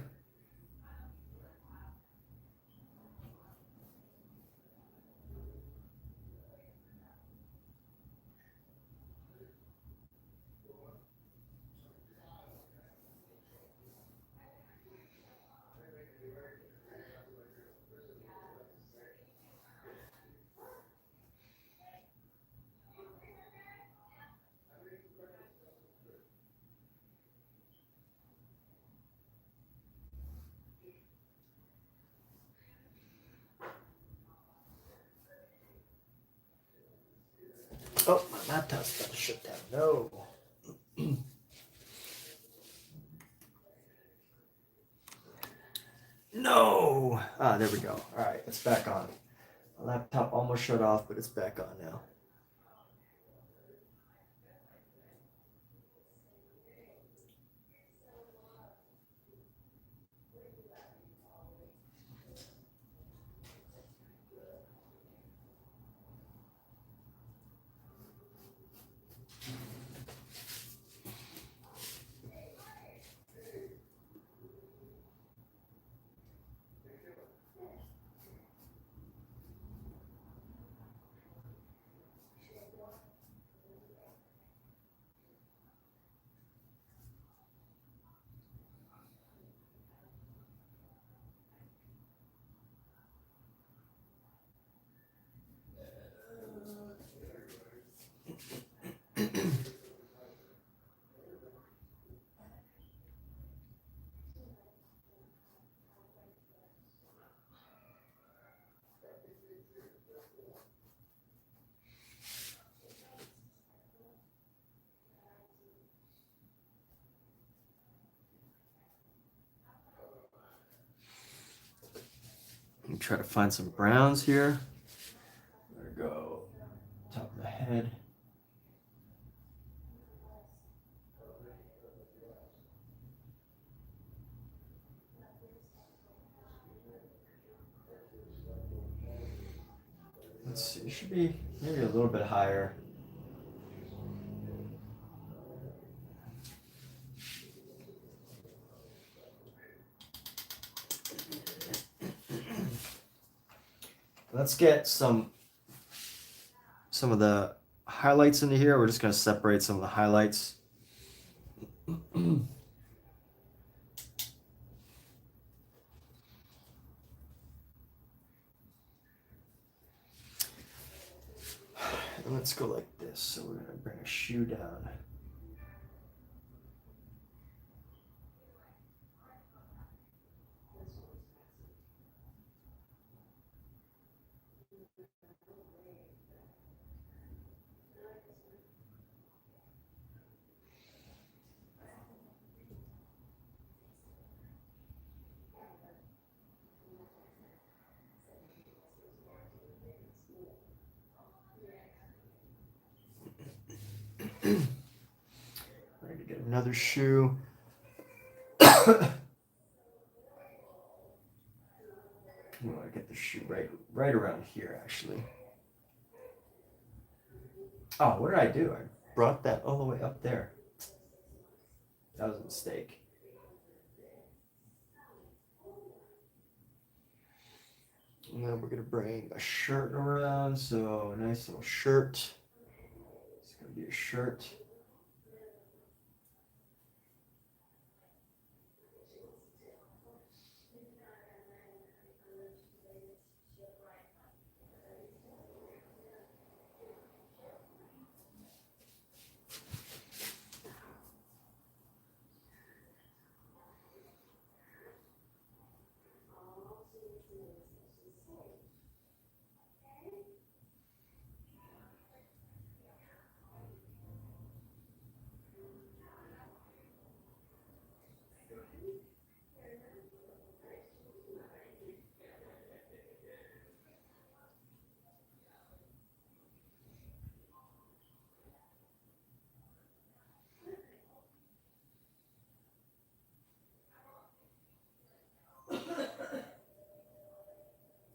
Oh, my laptop's about to shut down. No. No. Ah, there we go. All right, it's back on. My laptop almost shut off, but it's back on now. Let me try to find some browns here. There we go. Top of the head. Let's see. It should be maybe a little bit higher. Let's get some of the highlights into here. We're just going to separate some of the highlights. And let's go like this. So we're going to bring a shoe down. Ready to get another shoe. We want to get the shoe right around here, actually. Oh, what did I do? I brought that all the way up there. That was a mistake. And then we're going to bring a shirt around. So a nice little shirt. It's going to be a shirt.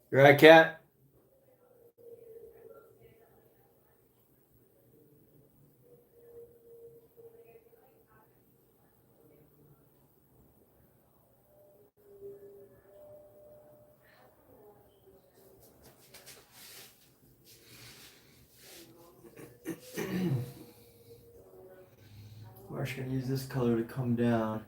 You right, Cat? We're actually going to use this color to come down.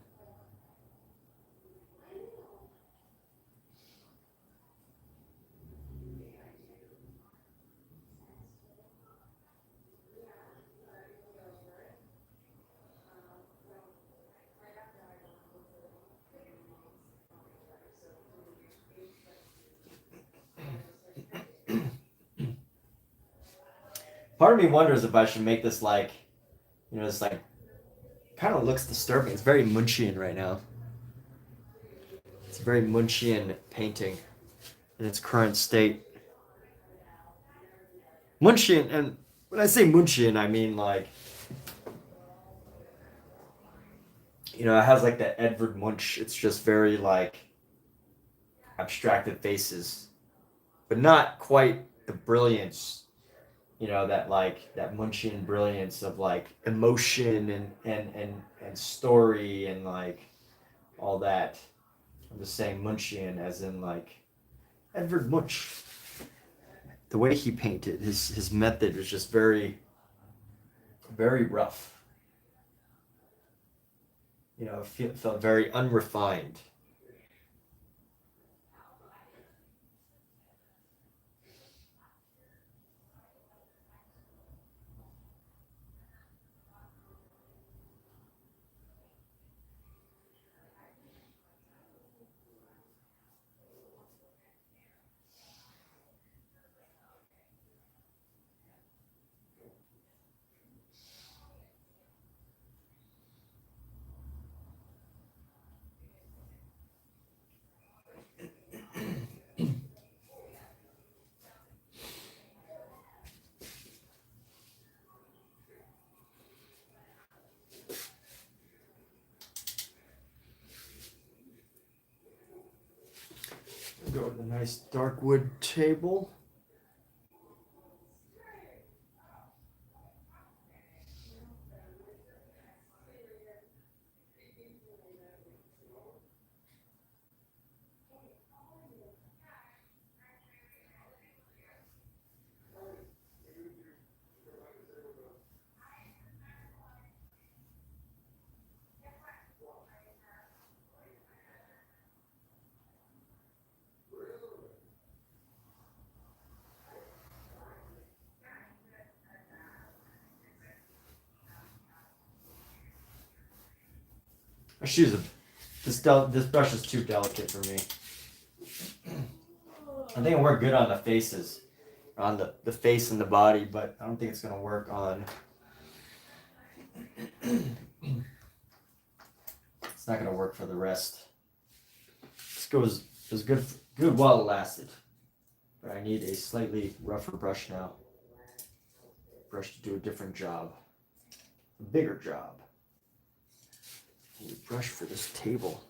Part of me wonders if I should make this like, this like kind of looks disturbing. It's very Munchian right now. It's a very Munchian painting in its current state. Munchian, and when I say Munchian, I mean like, it has like that Edvard Munch. It's just very like abstracted faces, but not quite the brilliance, that Munchian brilliance of like emotion and story and like all that. I'm just saying Munchian as in like Edvard Munch. The way he painted, his method was just very, very rough. It felt very unrefined. Go with a nice dark wood table. Excuse me. This brush is too delicate for me. I think it'll work good on the faces, on the face and the body, but I don't think it's gonna work on. It's not gonna work for the rest. This was good while it lasted, but I need a slightly rougher brush now. Brush to do a different job, a bigger job. I need a brush for this table.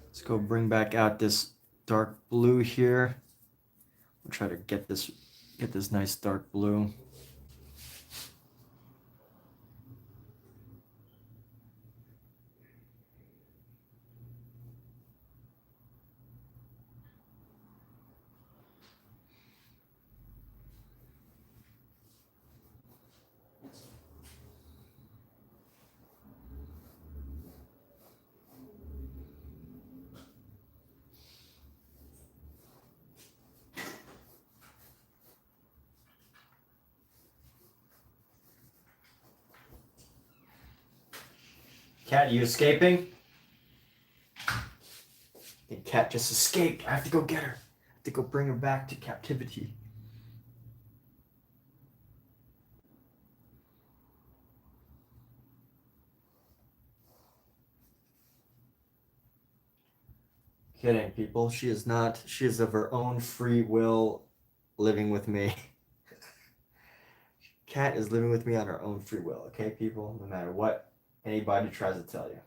Let's go bring back out this dark blue here. We'll try to get this nice dark blue. Cat, you escaping? The cat just escaped. I have to go get her. I have to go bring her back to captivity. Kidding, people. She is not. She is of her own free will living with me. cat is living with me on her own free will, okay, people? No matter what anybody tries to tell you.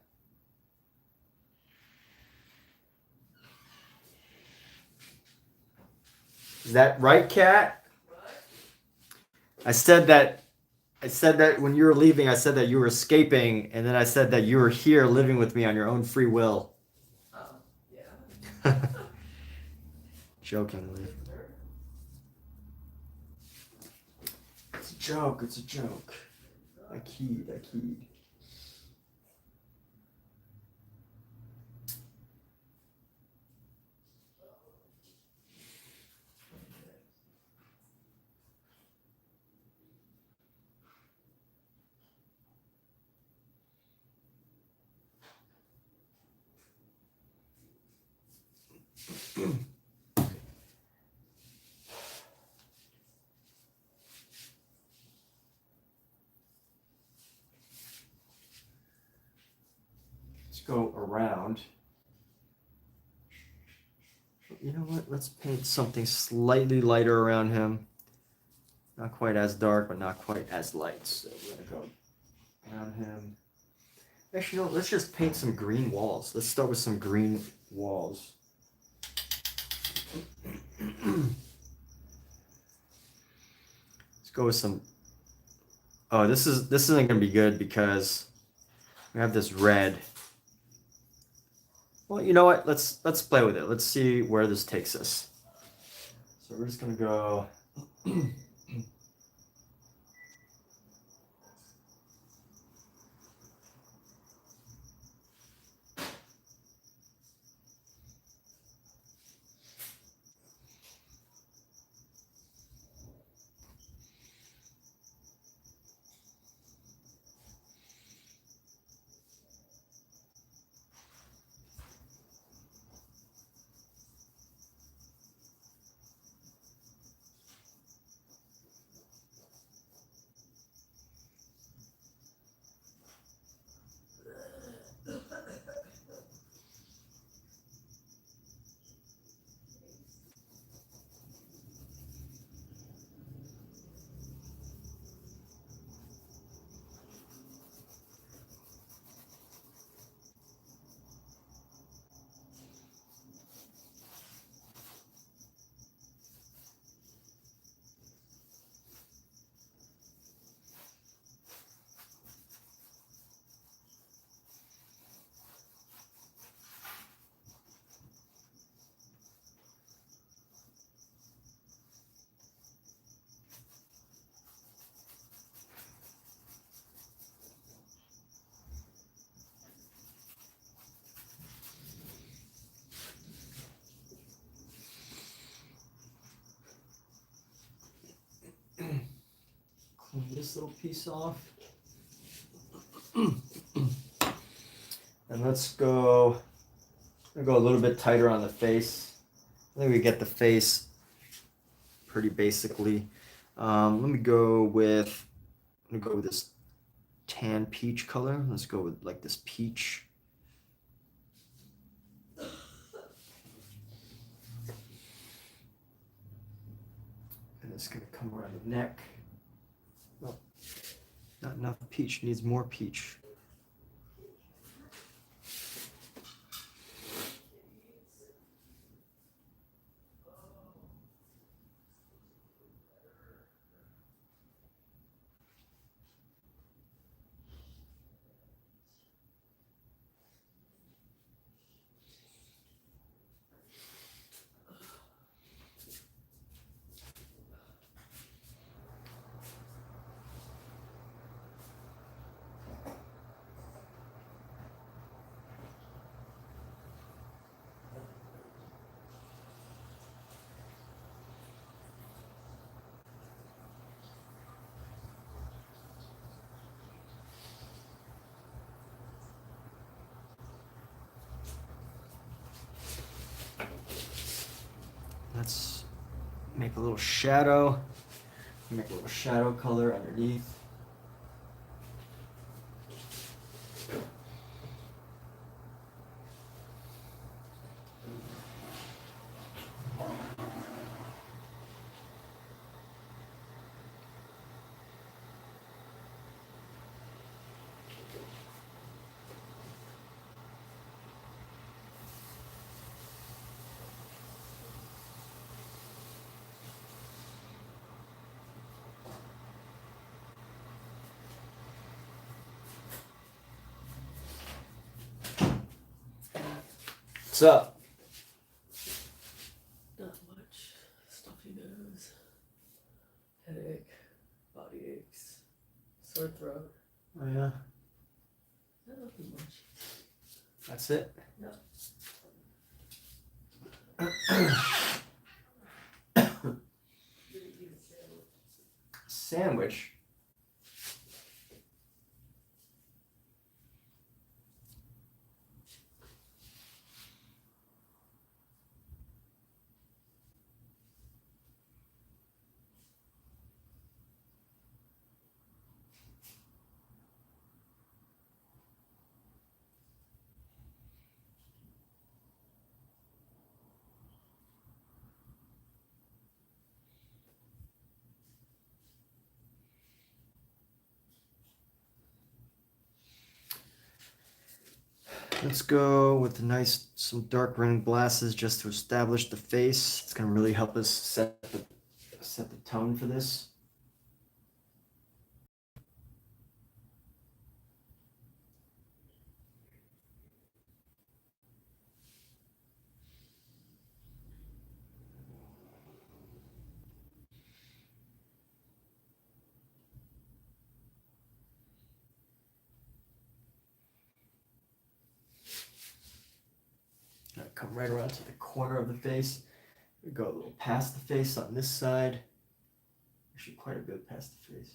Is that right, cat? What? I said that when you were leaving, I said that you were escaping, and then I said that you were here living with me on your own free will. Oh, yeah. Jokingly. It's a joke, it's a joke. I keyed. Let's go around. You know what? Let's paint something slightly lighter around him. Not quite as dark, but not quite as light. So we're gonna go around him. Actually, no, let's just paint some green walls. Let's start with some green walls. Let's go with some. Oh, this isn't gonna be good because we have this red. Well, you know what? Let's play with it. Let's see where this takes us. So we're just gonna go. Clean this little piece off. And let's go a little bit tighter on the face. I think we get the face pretty basically. Let me go with this tan peach color. Let's go with like this peach. And it's gonna come around the neck. Oh, not enough peach, needs more peach. Let's make a little shadow. Make a little shadow color underneath. What's up? Not much. Stuffy nose. Headache. Body aches. Sore throat. Oh yeah, Nothing much. that's it. No. Sandwich. Let's go with some dark running glasses just to establish the face. It's gonna really help us set the tone for this. Come right around to the corner of the face. We go a little past the face on this side. Actually, quite a bit past the face.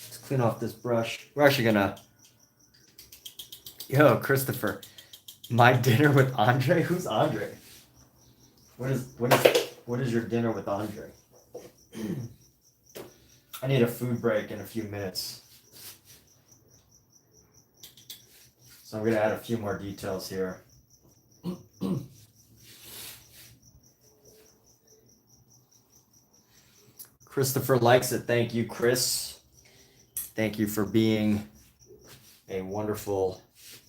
Let's clean off this brush. We're actually gonna. Yo, Christopher, my dinner with Andre. Who's Andre? What is your dinner with Andre? I need a food break in a few minutes. So I'm gonna add a few more details here. Christopher likes it. Thank you, Chris. Thank you for being a wonderful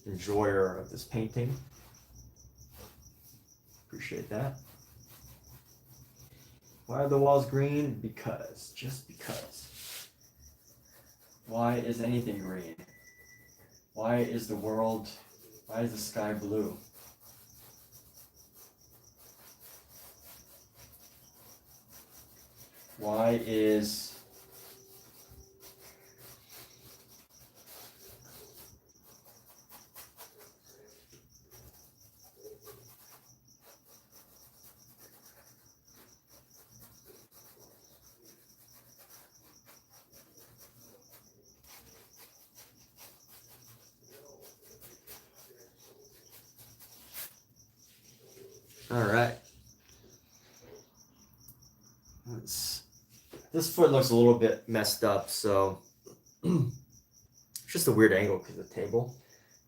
enjoyer of this painting. Appreciate that. Why are the walls green? Because, just because. Why is anything green? Why is the sky blue? Why is all right. This foot looks a little bit messed up, so it's just a weird angle because of the table.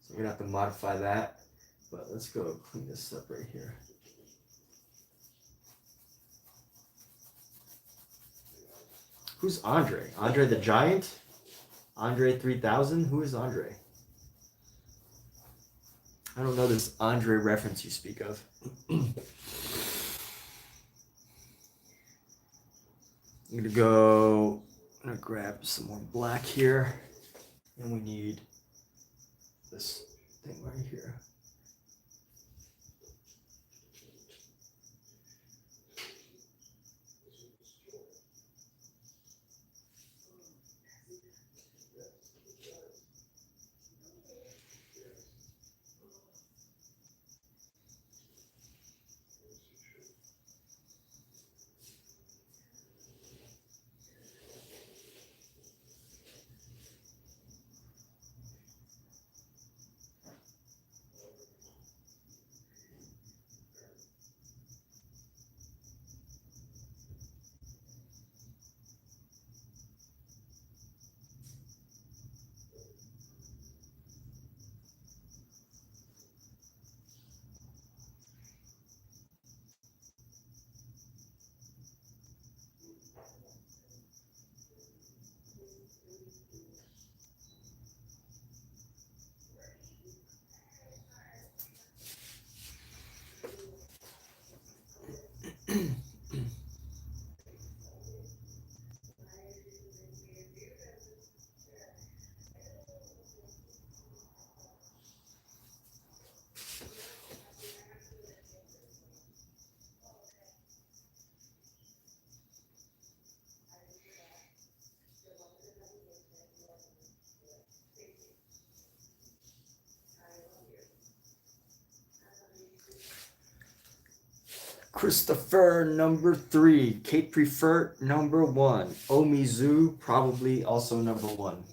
So we're gonna have to modify that. But let's go clean this up right here. Who's Andre? Andre the Giant? Andre 3000? Who is Andre? I don't know this Andre reference you speak of. I'm gonna grab some more black here. And we need this thing right here. Christopher number 3, Kate Preferred number 1, Omizu probably also number 1.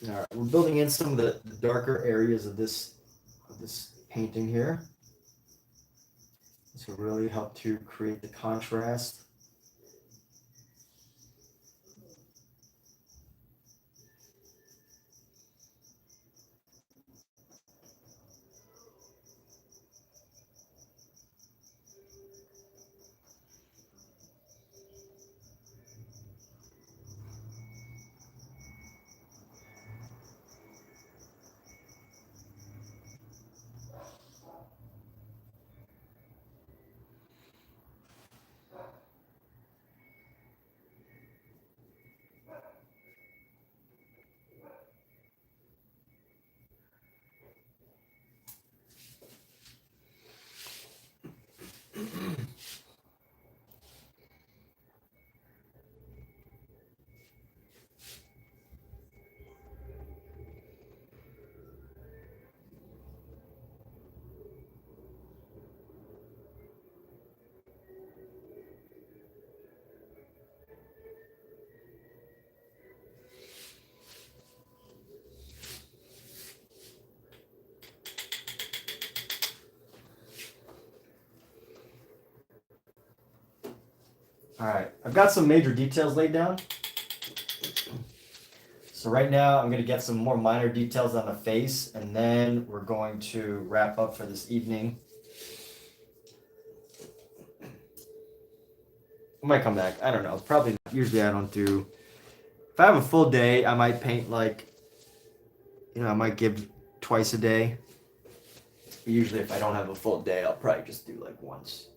All right, we're building in some of the darker areas of this painting here. This will really help to create the contrast. All right, I've got some major details laid down. So right now I'm going to get some more minor details on the face, and then we're going to wrap up for this evening. I might come back. I don't know. Probably not. Usually I don't do... If I have a full day, I might paint like, I might give twice a day. But usually if I don't have a full day, I'll probably just do like once.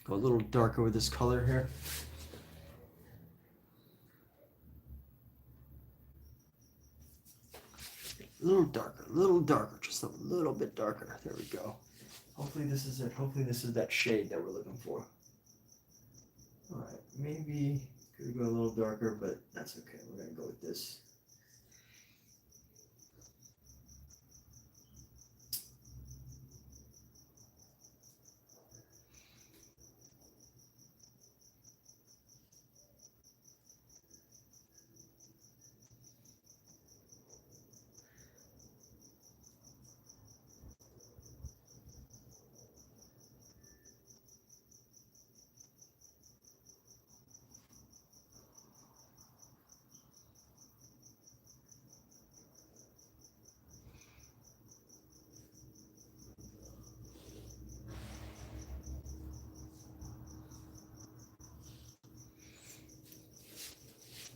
Go a little darker with this color here. A little darker, just a little bit darker. There we go. Hopefully this is it. Hopefully this is that shade that we're looking for. All right, maybe could go a little darker, but that's okay. We're gonna go with this.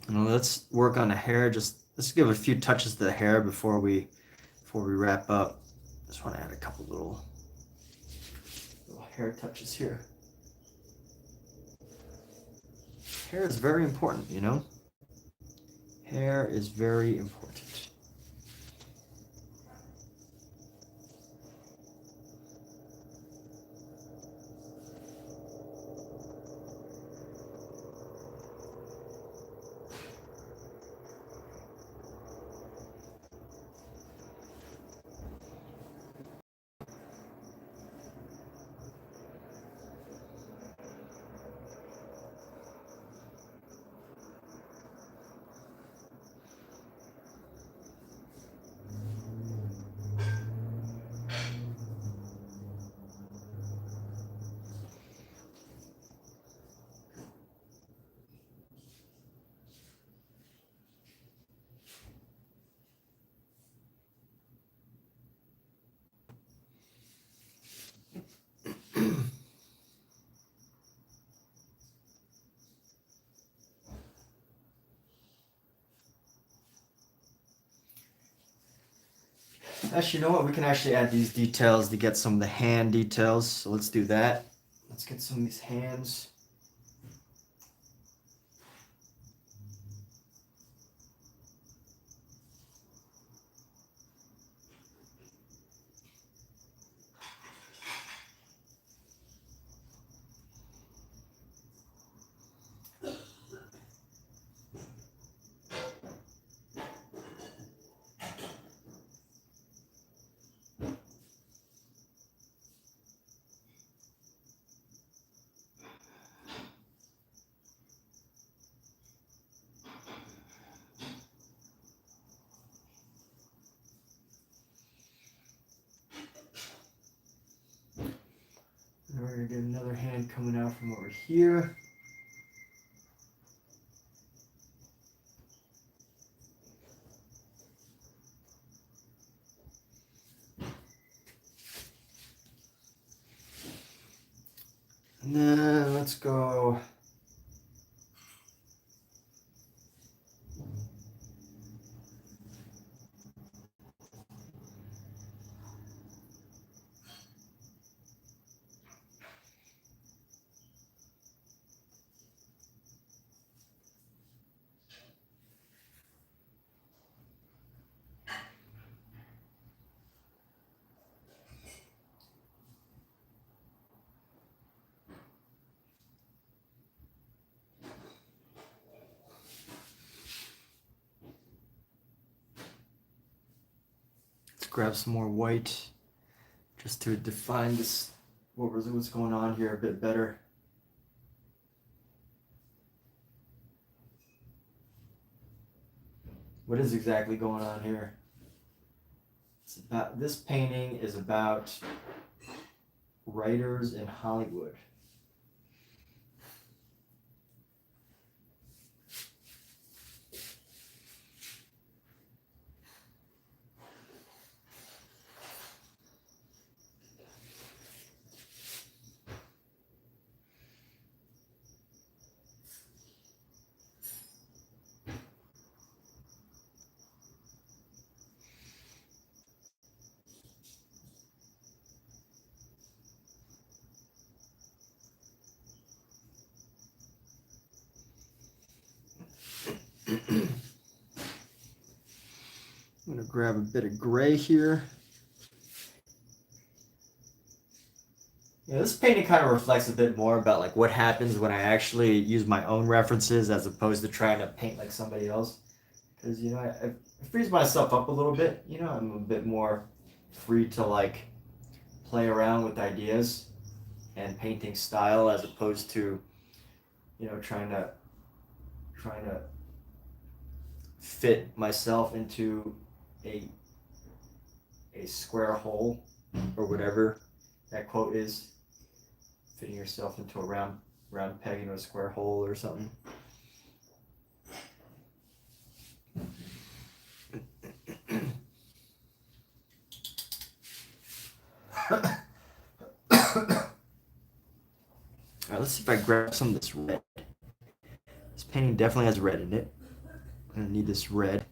And let's work on the hair. Just let's give a few touches to the hair before we wrap up. Just want to add a couple little hair touches here. Hair is very important, you know? Hair is very important. Actually, you know what? We can actually add these details to get some of the hand details. So let's do that. Let's get some of these hands. And we're gonna get another hand coming out from over here. And then let's go. Grab some more white just to define this, what's going on here a bit better. What is exactly going on here? It's about, this painting is about writers in Hollywood. I'm going to grab a bit of gray here. Yeah, this painting kind of reflects a bit more about like what happens when I actually use my own references as opposed to trying to paint like somebody else. Because, you know, I frees myself up a little bit. You know, I'm a bit more free to like play around with ideas and painting style as opposed to, you know, trying to fit myself into a square hole or whatever that quote is. Fitting yourself into a round peg into a square hole or something. Alright, let's see if I grab some of this red. This painting definitely has red in it. I'm gonna need this red.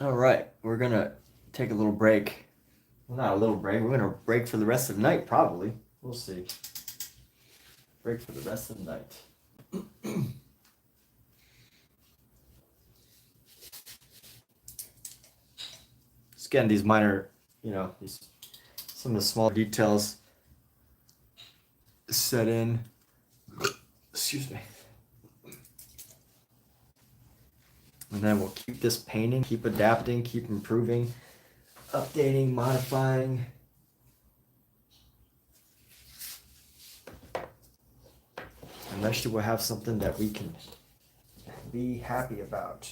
All right, we're gonna take a little break. Well, not a little break. We're gonna break for the rest of the night, probably. We'll see. Break for the rest of the night. Just getting these minor, some of the small details set in. Excuse me. And then we'll keep this painting, keep adapting, keep improving, updating, modifying. And eventually we'll have something that we can be happy about.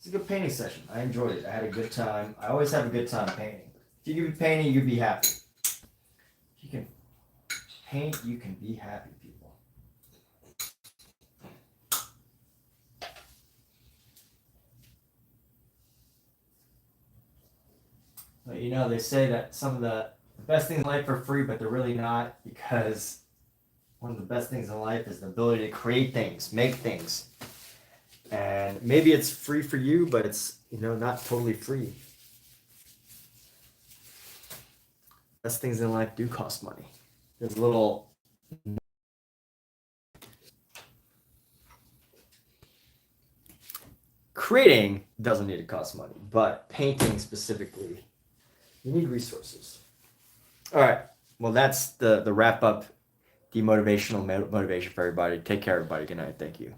It's a good painting session. I enjoyed it. I had a good time. I always have a good time painting. If you can be painting, you'd be happy. If you can paint, you can be happy, people. But they say that some of the best things in life are free, but they're really not, because one of the best things in life is the ability to create things, make things. And maybe it's free for you, but it's, not totally free. Best things in life do cost money. There's a little creating doesn't need to cost money, but painting specifically, you need resources. All right. Well, that's the wrap up, the motivation for everybody. Take care, everybody. Good night. Thank you.